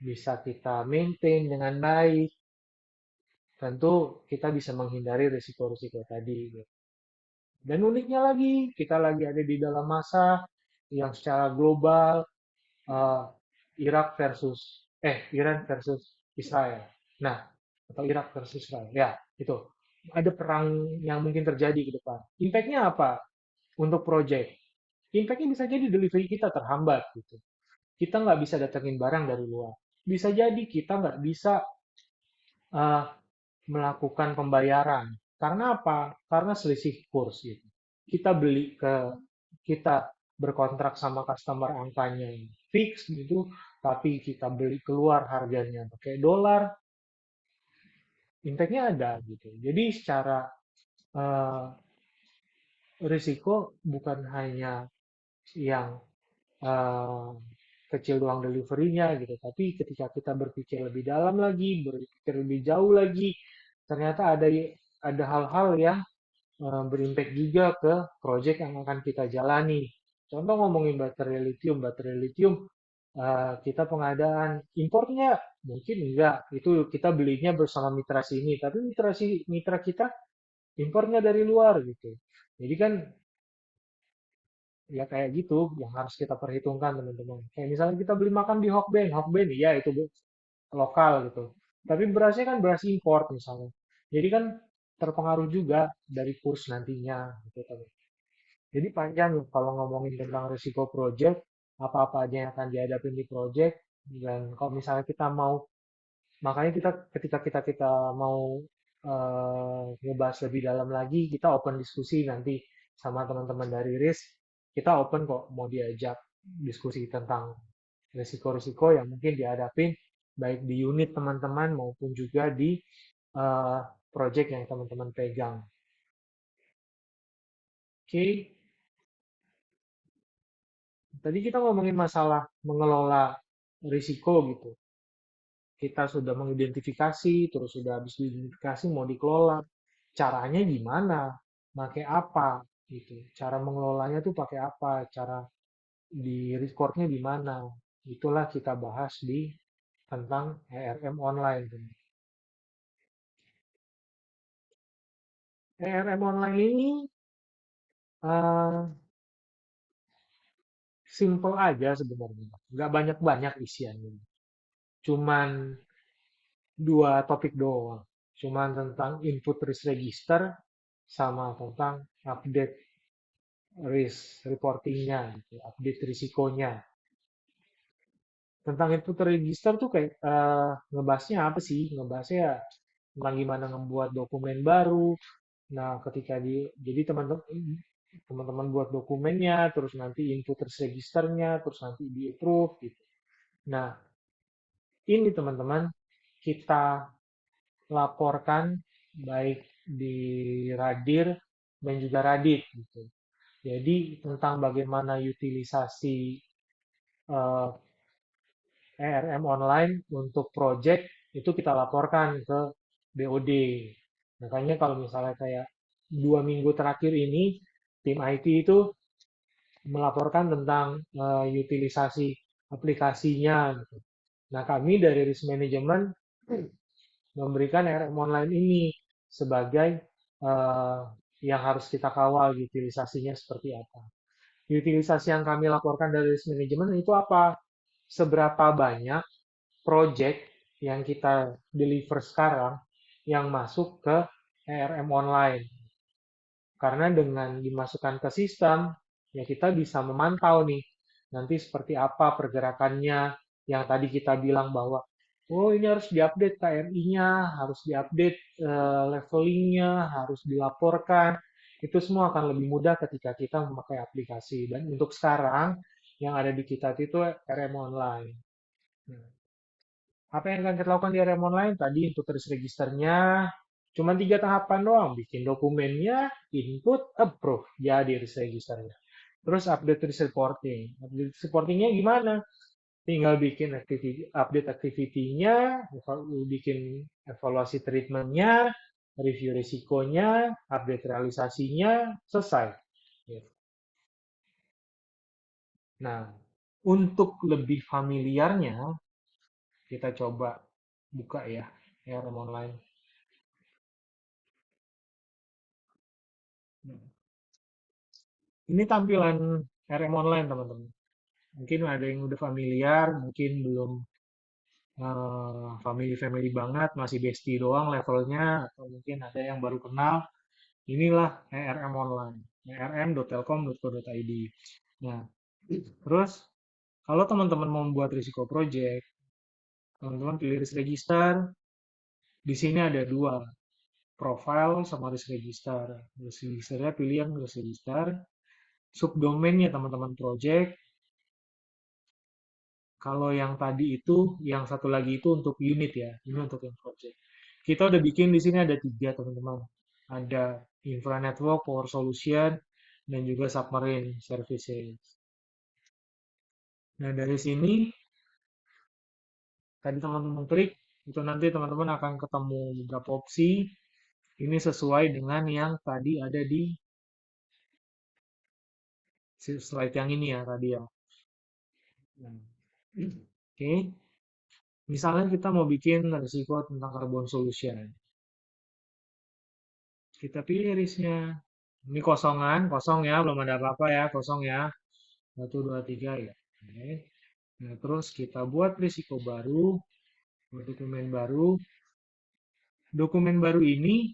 bisa kita maintain dengan baik, tentu kita bisa menghindari risiko-risiko tadi. Dan uniknya lagi, kita lagi ada di dalam masa yang secara global uh, Iran versus Israel. Nah, atau Irak versus Israel. Ya, itu. Ada perang yang mungkin terjadi ke depan. Impact-nya apa untuk project? Impact-nya bisa jadi delivery kita terhambat gitu. Kita nggak bisa datengin barang dari luar. Bisa jadi kita nggak bisa uh, melakukan pembayaran. Karena apa? Karena selisih kurs gitu. Kita berkontrak sama customer angkanya yang fix gitu, tapi kita beli keluar harganya pakai dolar, impact-nya ada gitu. Jadi secara risiko bukan hanya yang eh, kecil doang deliverynya gitu. Tapi ketika kita berpikir lebih dalam lagi, berpikir lebih jauh lagi, ternyata ada hal-hal yang berimpact juga ke project yang akan kita jalani. Contoh ngomongin baterai lithium kita pengadaan importnya mungkin enggak, itu kita belinya bersama mitra sini, tapi mitra kita importnya dari luar gitu. Jadi kan ya kayak gitu yang harus kita perhitungkan teman-teman. Kayak misalnya kita beli makan di Hokben iya itu lokal gitu. Tapi berasnya kan beras import misalnya. Jadi kan terpengaruh juga dari kurs nantinya gitu teman. Jadi panjang ya kalau ngomongin tentang risiko project, apa-apa aja yang akan dihadapi di project, dan kalau misalnya kita mau, makanya ketika kita mau ngebahas lebih dalam lagi, kita open diskusi nanti sama teman-teman dari RIS, kita open kok mau diajak diskusi tentang risiko-risiko yang mungkin dihadapin baik di unit teman-teman maupun juga di eh, project yang teman-teman pegang. Oke, tadi kita ngomongin masalah mengelola risiko gitu. Kita sudah mengidentifikasi, terus sudah habis diidentifikasi mau dikelola. Caranya gimana? Pakai apa? Gitu. Cara mengelolanya tuh pakai apa? Cara di recordnya gimana? Itulah kita bahas di tentang ERM online. ERM online ini eh, simple aja sebenarnya. Nggak banyak-banyak isiannya. Cuman dua topik doang. Cuman tentang input risk register sama tentang update risk reportingnya, gitu, update risikonya. Tentang input register tuh kayak ngebahasnya apa sih? Ngebahasnya ya tentang gimana membuat dokumen baru. Nah, jadi teman-teman buat dokumennya, terus nanti input risk registernya, terus nanti di approve gitu. Nah, ini teman-teman kita laporkan baik di Radir dan juga Radit gitu. Jadi tentang bagaimana utilisasi eh, ERM online untuk project itu kita laporkan ke BOD. Makanya kalau misalnya kayak 2 minggu terakhir ini tim IT itu melaporkan tentang utilisasi aplikasinya. Gitu. Nah kami dari risk management memberikan ERM online ini sebagai eh, yang harus kita kawal utilisasinya seperti apa. Utilisasi yang kami laporkan dari risk management itu apa? Seberapa banyak project yang kita deliver sekarang yang masuk ke ERM online. Karena dengan dimasukkan ke sistem, ya kita bisa memantau nih, nanti seperti apa pergerakannya, yang tadi kita bilang bahwa, oh ini harus diupdate KRI-nya, harus diupdate levelingnya, harus dilaporkan, itu semua akan lebih mudah ketika kita memakai aplikasi. Dan untuk sekarang, yang ada di kita itu RM online. Nah, apa yang akan kita lakukan di RM online? Tadi input risk registernya, cuma 3 tahapan doang. Bikin dokumennya, input, approve. Jadi risk registernya. Terus update risk reporting. Update risk reportingnya gimana? Tinggal bikin update activity-nya, bikin evaluasi treatment-nya, review risikonya, update realisasinya, selesai. Gitu. Nah, untuk lebih familiarnya, kita coba buka ya, ERM online. Ini tampilan RM online teman-teman. Mungkin ada yang udah familiar, mungkin belum family banget, masih bestie doang levelnya, atau mungkin ada yang baru kenal. Inilah ERM online, erm.telkom.co.id. Nah, terus kalau teman-teman mau membuat risiko project, teman-teman pilih risk register. Di sini ada dua, profile sama risk register. Risk registernya pilih yang risk register. Subdomainnya teman-teman project. Kalau yang tadi itu, yang satu lagi itu untuk unit ya. Ini untuk yang project. Kita udah bikin di sini ada 3 teman-teman. Ada Infra Network, Power Solution, dan juga Submarine Services. Nah, dari sini tadi teman-teman klik, itu nanti teman-teman akan ketemu beberapa opsi. Ini sesuai dengan yang tadi ada di slide yang ini ya tadi ya. Nah, oke. Misalnya kita mau bikin risiko tentang carbon solution. Kita pilih risknya. Ini kosongan, kosong ya, belum ada apa-apa ya, kosong ya. 1, 2, 3 ya. Oke. Nah, terus kita buat risiko baru, buat dokumen baru. Dokumen baru ini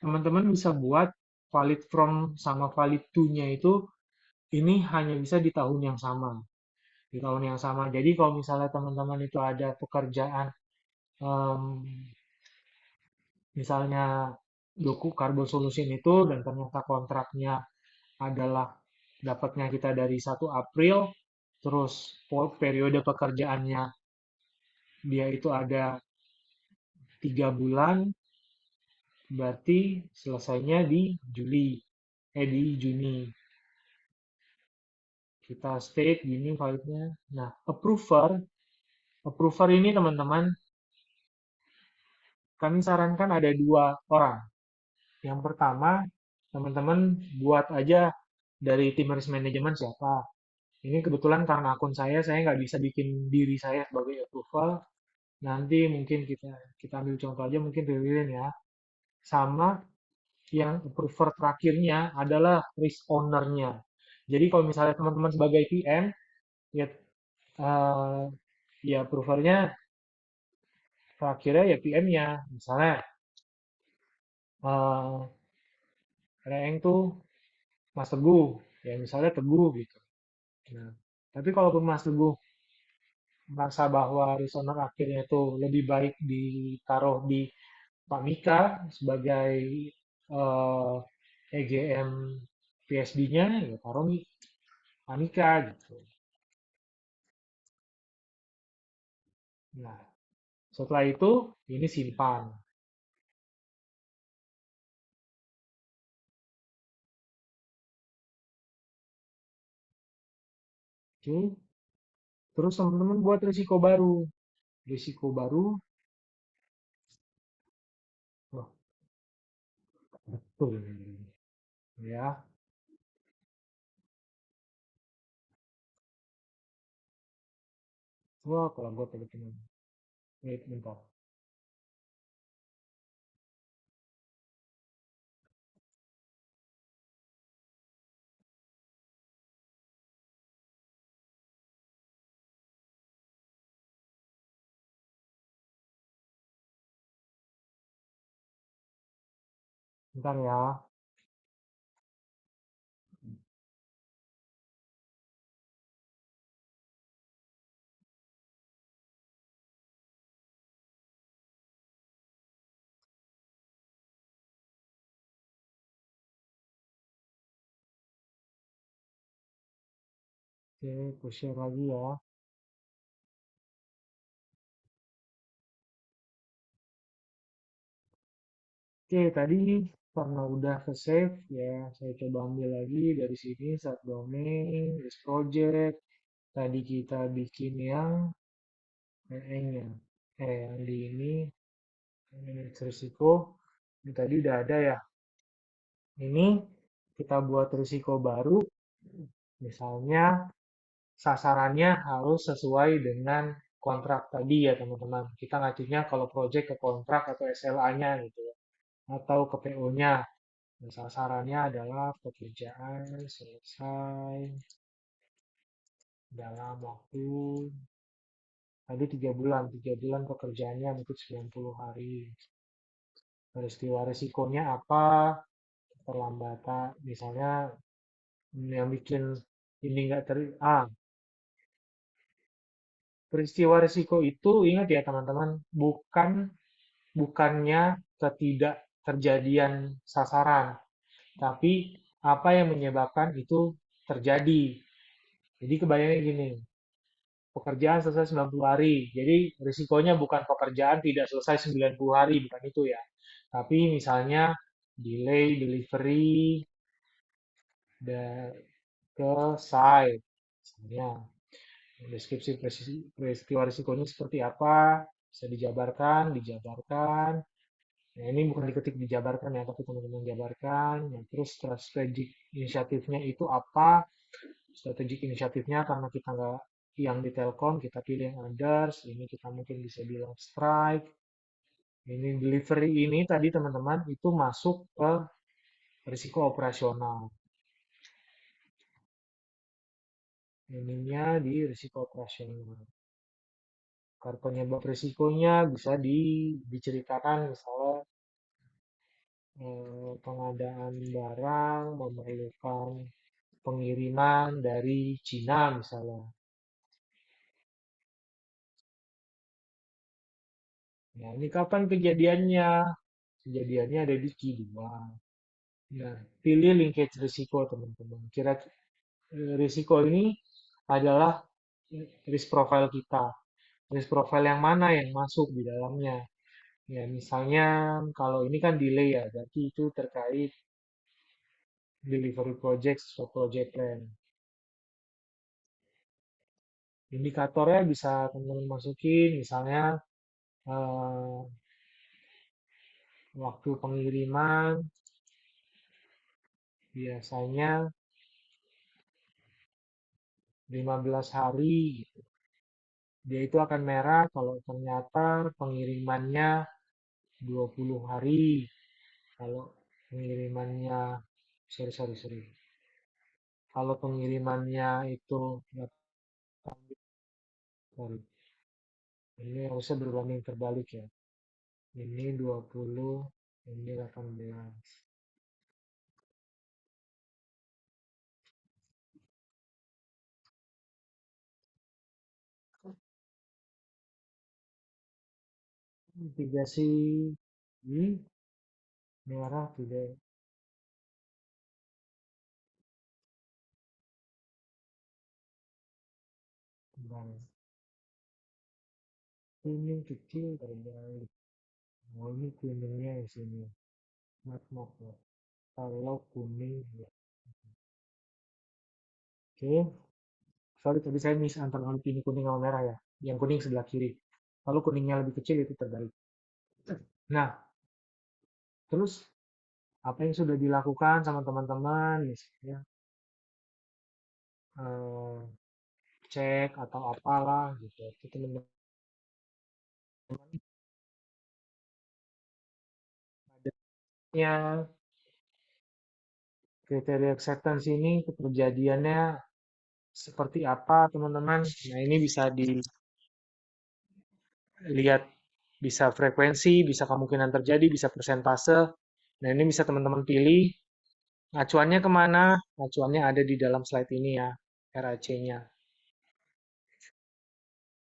teman-teman bisa buat valid from sama valid to-nya itu ini hanya bisa di tahun yang sama. Di tahun yang sama. Jadi kalau misalnya teman-teman itu ada pekerjaan em, misalnya carbon solution itu dan ternyata kontraknya adalah dapatnya kita dari 1 April, terus periode pekerjaannya dia itu ada 3 bulan, berarti selesainya di Juni. Kita state gini validnya. Nah, approver ini teman-teman, kami sarankan ada 2 orang. Yang pertama, teman-teman buat aja dari tim risk management siapa. Ini kebetulan karena akun saya nggak bisa bikin diri saya sebagai approval. Nanti mungkin kita ambil contoh aja mungkin Lilin ya. Sama yang approver terakhirnya adalah risk owner-nya. Jadi kalau misalnya teman-teman sebagai PM, ya ya approver-nya terakhirnya ya PM-nya. Misalnya Reeng tuh Mas Teguh, ya misalnya Teguh gitu. Nah, tapi kalaupun Mas Teguh merasa bahwa risk owner akhirnya itu lebih baik ditaruh di Pak Mika sebagai eh, EGM PSD-nya, ya taruh nih Pak Mika gitu. Nah, setelah itu ini simpan. Oke. Terus teman-teman buat risiko baru. Risiko baru. Wah, betul. Ya. Wah, kalau gue teman. Wait, bentar. Bentar ya. Oke, aku share lagi ya. Oke, tadi karena udah ke save ya, saya coba ambil lagi dari sini subdomain, this project. Tadi kita bikin yang nya, yang di ini manage risiko. Ini tadi udah ada ya. Ini kita buat risiko baru, misalnya sasarannya harus sesuai dengan kontrak tadi ya teman-teman. Kita ngacunya kalau project ke kontrak atau SLA-nya gitu ya. Atau ke PO-nya. Nah, sasarannya adalah pekerjaan selesai dalam waktu tadi 3 bulan. 3 bulan pekerjaannya mungkin 90 hari. Peristiwa risikonya apa? Perlambatan, misalnya yang bikin ini nggak peristiwa risiko itu ingat ya teman-teman, bukannya ketidak terjadian sasaran, tapi apa yang menyebabkan itu terjadi. Jadi kebayangnya gini, pekerjaan selesai 90 hari. Jadi risikonya bukan pekerjaan tidak selesai 90 hari, bukan itu ya. Tapi misalnya delay delivery ke site misalnya. Deskripsi peristiwa risikonya seperti apa, bisa dijabarkan. Nah, ini bukan diketik dijabarkan ya, tapi teman-teman jabarkan. Nah, terus strategic inisiatifnya itu apa? Strategic inisiatifnya karena kita nggak yang di Telkom, kita pilih yang others. Ini kita mungkin bisa bilang strike. Ini delivery ini tadi teman-teman itu masuk ke risiko operasional. Ininya di risiko operasional. Penyebab risikonya bisa diceritakan misalnya pengadaan barang memerlukan pengiriman dari Cina misalnya. Nah, ini kapan kejadiannya? Kejadiannya ada di Q2. Nah, pilih linkage risiko teman-teman. Risiko ini adalah risk profile kita. Risk profile yang mana yang masuk di dalamnya? Ya, misalnya kalau ini kan delay ya, berarti itu terkait delivery project atau project plan. Indikatornya bisa teman-teman masukin, misalnya waktu pengiriman biasanya 15 hari gitu. Dia itu akan merah kalau ternyata pengirimannya 20 hari. Kalau pengirimannya sorry. Kalau pengirimannya itu sorry. Ini harusnya berbanding terbalik ya. Ini 20, ini 18. Mitigasi ini merah tidak. Bang. Kuning kecil terbalik. Oh, ini kuningnya di sini. Maaf ya. Kalau kuning ya. Oke. Sorry tadi saya miss antara ini kuning sama merah ya. Yang kuning sebelah kiri. Kalau kuningnya lebih kecil itu terbalik. Nah, terus apa yang sudah dilakukan sama teman-teman misalnya cek atau apalah gitu. Itu teman-teman adanya kriteria acceptance ini kejadiannya seperti apa teman-teman. Nah, ini bisa dilihat, bisa frekuensi, bisa kemungkinan terjadi, bisa persentase. Nah, ini bisa teman-teman pilih. Acuannya kemana? Acuannya ada di dalam slide ini ya, RAC-nya.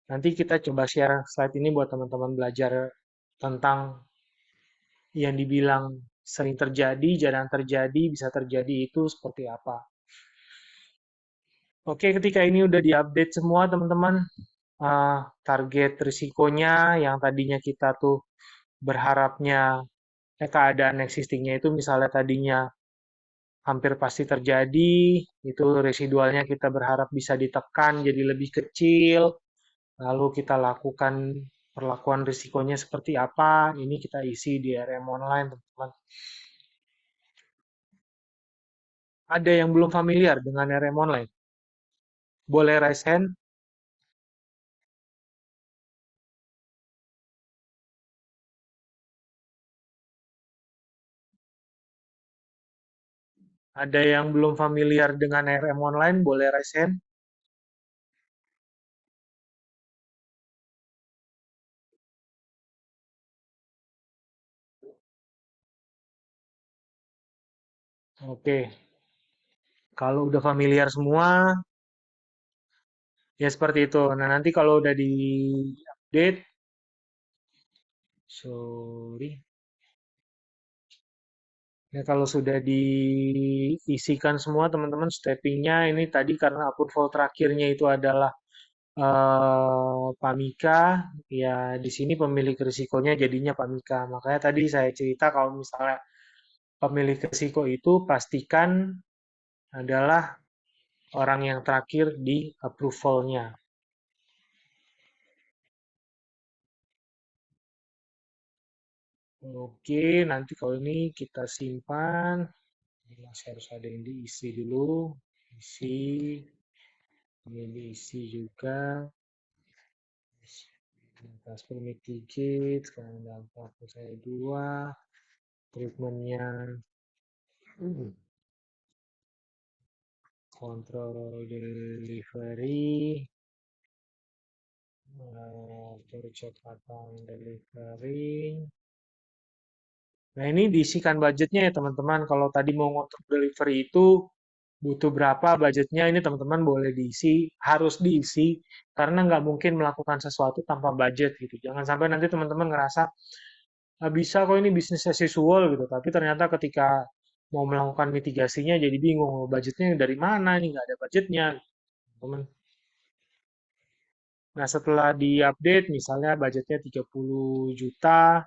Nanti kita coba share slide ini buat teman-teman belajar tentang yang dibilang sering terjadi, jarang terjadi, bisa terjadi itu seperti apa. Oke, ketika ini udah diupdate semua teman-teman, target risikonya yang tadinya kita tuh berharapnya keadaan existingnya itu misalnya tadinya hampir pasti terjadi, itu residualnya kita berharap bisa ditekan jadi lebih kecil, lalu kita lakukan perlakuan risikonya seperti apa, ini kita isi di RM online teman-teman. Ada yang belum familiar dengan RM online? Boleh raise hand? Ada yang belum familiar dengan RM online? Boleh raise hand? Oke, kalau udah familiar semua, ya seperti itu. Nah, nanti kalau udah di update, sorry. Ya, kalau sudah diisikan semua teman-teman steppingnya ini tadi karena approval terakhirnya itu adalah Pamika, ya di sini pemilik risikonya jadinya Pamika. Makanya tadi saya cerita kalau misalnya pemilik risiko itu pastikan adalah orang yang terakhir di approvalnya. Oke, nanti kalau ini kita simpan. Masih harus ada yang diisi dulu. Isi, ini diisi juga. Transfer mitigate, sekarang dampak saya 2. Treatmentnya kontrol delivery, percepatan delivery. Nah, ini diisikan budgetnya ya teman-teman. Kalau tadi mau ngontrol delivery itu butuh berapa budgetnya, ini teman-teman boleh diisi, harus diisi, karena nggak mungkin melakukan sesuatu tanpa budget gitu. Jangan sampai nanti teman-teman ngerasa, "Ah, bisa kok ini bisnis as usual gitu, tapi ternyata ketika mau melakukan mitigasinya jadi bingung, budgetnya dari mana, ini nggak ada budgetnya, teman. Nah, setelah diupdate, misalnya budgetnya 30 juta,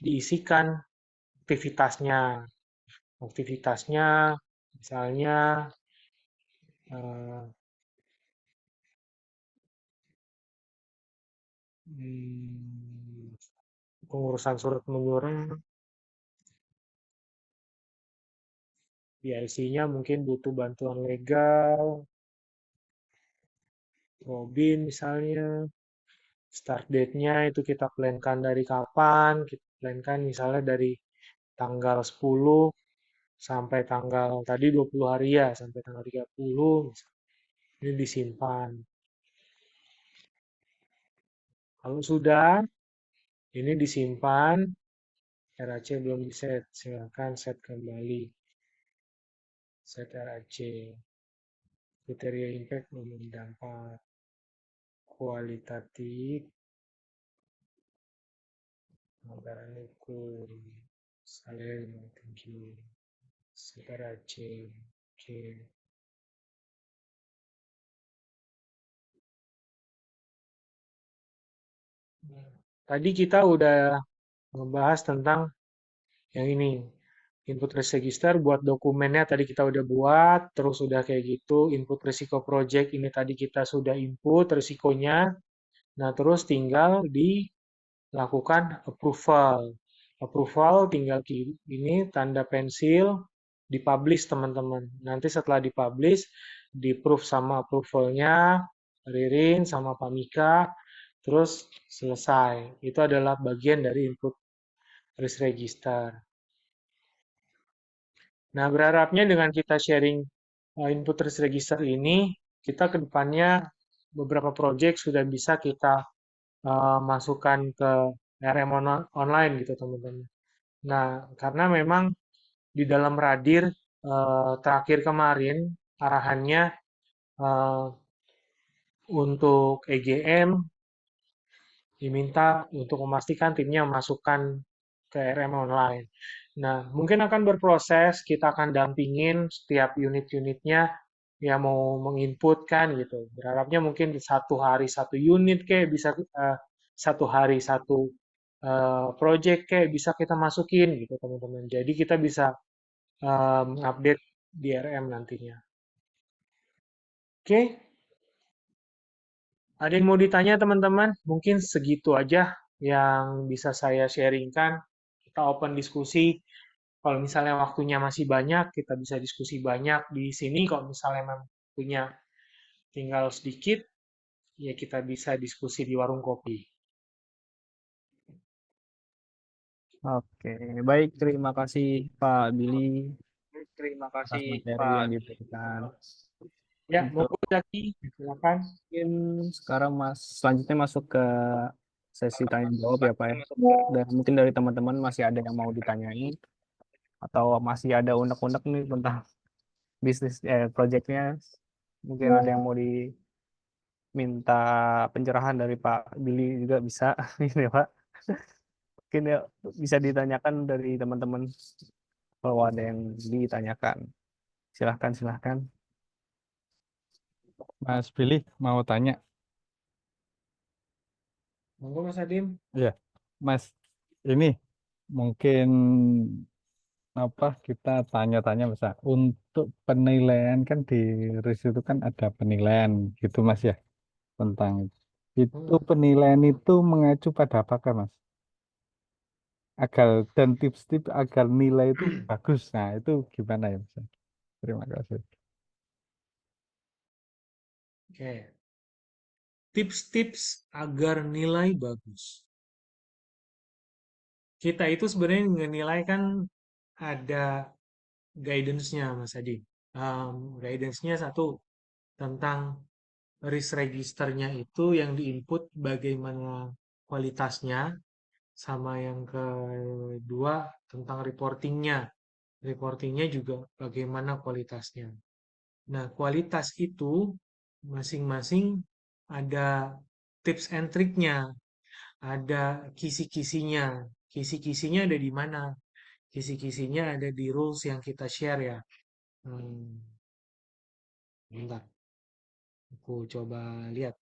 diisikan aktivitasnya. Aktivitasnya, misalnya, eh, pengurusan surat menyurat, PIC-nya mungkin butuh bantuan legal, Robin misalnya, start date-nya itu kita plankan dari kapan, kita plankan misalnya dari tanggal 10 sampai tanggal tadi 20 hari ya, sampai tanggal 30, misalnya. Ini disimpan. Kalau sudah, ini disimpan, RAC belum di-set, silakan set kembali. Set RAC. Kriteria impact belum dampak. Kualitatif, anggaran ukur, salary, thank you. Set RAC. Oke. Tadi kita udah ngebahas tentang yang ini. Input risk register buat dokumennya tadi kita udah buat, terus udah kayak gitu. Input risiko project ini tadi kita sudah input risikonya. Nah, terus tinggal dilakukan approval. Approval tinggal ini tanda pensil, dipublish teman-teman. Nanti setelah dipublish, di-approve sama approvalnya, Ririn sama Pak Mika, terus selesai. Itu adalah bagian dari input risk register. Nah, berharapnya dengan kita sharing input risk register ini, kita ke depannya beberapa project sudah bisa kita masukkan ke RM online gitu teman-teman. Nah, karena memang di dalam Radir terakhir kemarin arahannya untuk EGM diminta untuk memastikan timnya masukkan ke RM online. Nah, mungkin akan berproses, kita akan dampingin setiap unit-unitnya yang mau menginput kan gitu. Berharapnya mungkin di satu hari satu unit kayak bisa satu hari satu project kayak bisa kita masukin gitu teman-teman. Jadi kita bisa mengupdate di RM nantinya. Oke, ada yang mau ditanya teman-teman? Mungkin segitu aja yang bisa saya sharingkan. Kita open diskusi. Kalau misalnya waktunya masih banyak, kita bisa diskusi banyak di sini. Kalau misalnya memang punya tinggal sedikit, ya kita bisa diskusi di warung kopi. Oke, baik. Terima kasih Pak Billy Terima atas kasih materi yang diberikan. Ya, Untuk monggo Zaki, silakan. mungkin sekarang selanjutnya masuk ke sesi tanya jawab ya Pak ya. Dan mungkin dari teman-teman masih ada yang mau ditanyain atau masih ada unek-unek nih tentang bisnis proyeknya. Mungkin ada yang mau diminta pencerahan dari Pak Billy juga bisa ini ya Pak. Mungkin ya bisa ditanyakan dari teman-teman kalau ada yang ditanyakan. Silahkan, silahkan. Mas Billy mau tanya, Monggo Mas Adim. ya, Mas, ini mungkin apa kita tanya-tanya Mas, untuk penilaian kan di RIS itu kan ada penilaian gitu Mas ya tentang itu penilaian itu mengacu pada apakah Mas? dan tips-tips agar nilai itu bagus. Nah, itu gimana ya, Mas? Terima kasih. Oke. Tips-tips agar nilai bagus. Kita itu sebenarnya ngenilai kan ada guidance-nya, Mas Adi. Guidance-nya satu tentang risk registernya itu yang diinput bagaimana kualitasnya, sama yang kedua tentang reportingnya. Reportingnya juga bagaimana kualitasnya. Nah, kualitas itu masing-masing ada tips and triknya, ada kisi-kisinya. Kisi-kisinya ada di mana? Kisi-kisinya ada di rules yang kita share ya. Hmm, bentar, aku coba lihat.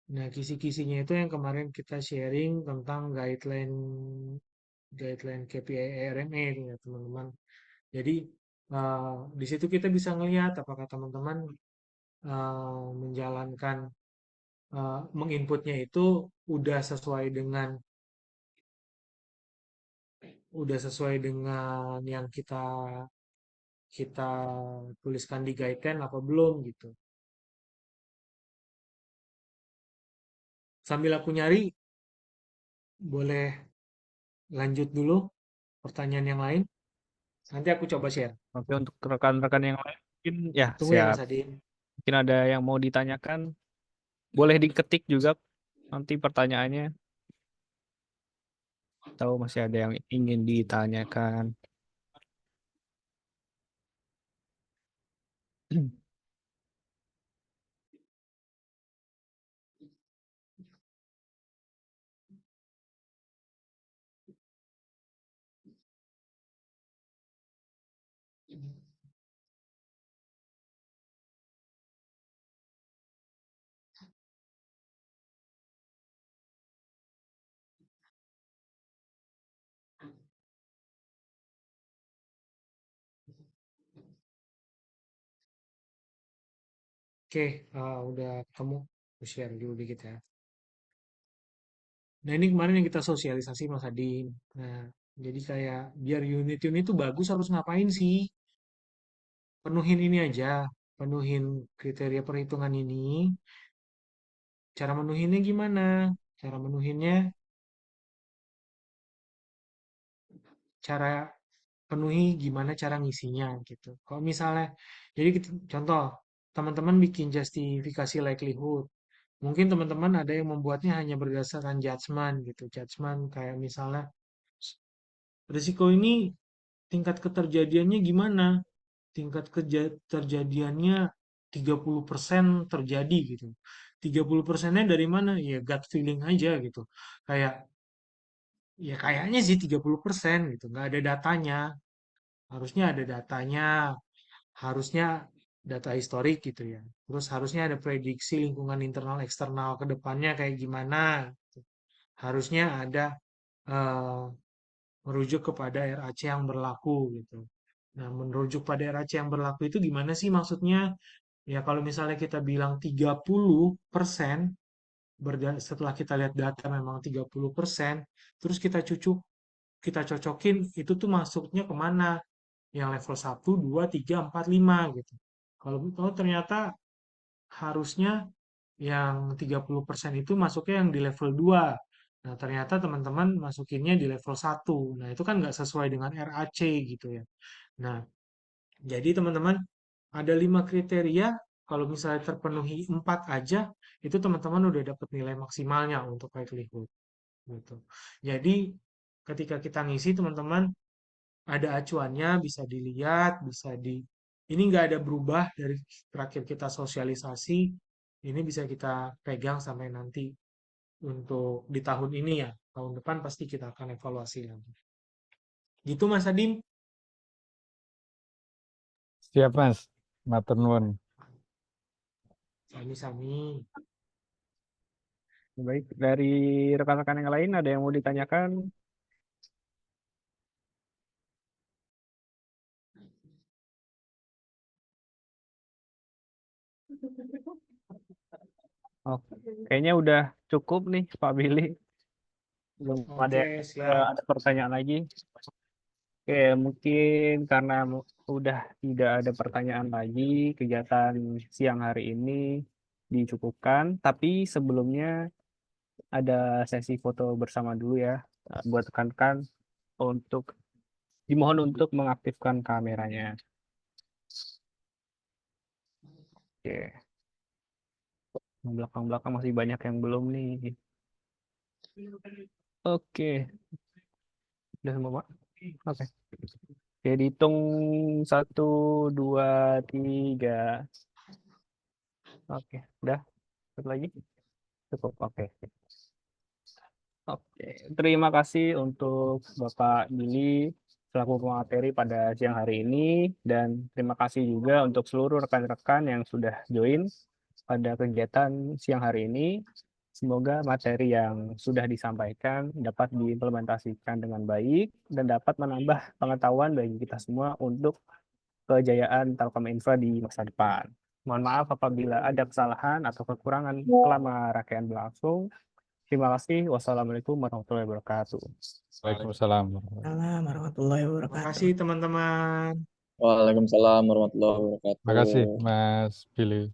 Nah, kisi-kisinya itu yang kemarin kita sharing tentang guideline guideline KPI RMA itu ya teman-teman. Jadi di situ kita bisa ngelihat apakah teman-teman menjalankan menginputnya itu udah sesuai dengan yang kita kita tuliskan di guideline apa belum gitu. Sambil aku nyari, boleh lanjut dulu pertanyaan yang lain. Nanti aku coba share. Oke, untuk rekan-rekan yang lain mungkin ya Tunggu ya siap. Mas Adin. Mungkin ada yang mau ditanyakan, boleh diketik juga nanti pertanyaannya. Atau masih ada yang ingin ditanyakan. Oke, udah ketemu. Aku share dulu dikit ya. Nah, ini kemarin yang kita sosialisasi Mas Adin. Nah, jadi kayak biar unit-unit itu bagus harus ngapain sih? Penuhin ini aja, penuhin kriteria perhitungan ini. Cara menuhinnya gimana? Cara menuhinnya, cara penuhi gimana cara ngisinya gitu. Kalau misalnya, jadi contoh, teman-teman bikin justifikasi likelihood. Mungkin teman-teman ada yang membuatnya hanya berdasarkan judgement gitu. Judgement kayak misalnya, risiko ini tingkat keterjadiannya gimana? Tingkat terjadiannya 30% terjadi gitu. 30%-nya dari mana? Ya gut feeling aja gitu. Kayak ya kayaknya sih 30% gitu. Nggak ada datanya. Harusnya ada datanya, harusnya data historik gitu ya. Terus harusnya ada prediksi lingkungan internal eksternal ke depannya kayak gimana. Gitu. Harusnya ada eh, merujuk kepada RAC yang berlaku gitu. Nah, merujuk pada RAC yang berlaku itu gimana sih maksudnya? Ya kalau misalnya kita bilang 30%, setelah kita lihat data memang 30%, terus kita cocokin, itu tuh masuknya kemana? Yang level 1, 2, 3, 4, 5 gitu. Kalau ternyata harusnya yang 30% itu masuknya yang di level 2. Nah, ternyata teman-teman masukinnya di level 1. Nah, itu kan nggak sesuai dengan RAC gitu ya. Nah, jadi teman-teman ada 5 kriteria, kalau misalnya terpenuhi 4 aja, itu teman-teman udah dapat nilai maksimalnya untuk likelihood. Gitu. Jadi, ketika kita ngisi teman-teman ada acuannya, bisa dilihat, ini nggak ada berubah dari terakhir kita sosialisasi, ini bisa kita pegang sampai nanti untuk di tahun ini ya, tahun depan pasti kita akan evaluasi lagi. Gitu Mas Adim? Siap, Mas. Matur nuwun. Sami-sami. Baik, dari rekan-rekan yang lain ada yang mau ditanyakan? Oh, kayaknya udah cukup nih Pak Billy. Belum ada Oke, siap. ada pertanyaan lagi. Oke, mungkin karena udah tidak ada pertanyaan lagi, kegiatan siang hari ini dicukupkan. Tapi sebelumnya ada sesi foto bersama dulu ya, buat rekan-rekan untuk dimohon untuk mengaktifkan kameranya. Oke, belakang-belakang masih banyak yang belum nih. Oke, udah semua Pak? Oke. Oke, dihitung 1, 2, 3. Oke, udah. Satu lagi? Cukup, oke. Oke, terima kasih untuk Bapak Billy selaku pemateri pada siang hari ini, dan terima kasih juga untuk seluruh rekan-rekan yang sudah join pada kegiatan siang hari ini. Semoga materi yang sudah disampaikan dapat diimplementasikan dengan baik dan dapat menambah pengetahuan bagi kita semua untuk kejayaan Telkom Infra di masa depan. Mohon maaf apabila ada kesalahan atau kekurangan selama rangkaian berlangsung. Terima kasih. Wassalamualaikum warahmatullahi wabarakatuh. Waalaikumsalam. Waalaikumsalam warahmatullahi Terima wabarakatuh. kasih teman-teman. Waalaikumsalam warahmatullahi wabarakatuh. Makasih Mas Billy.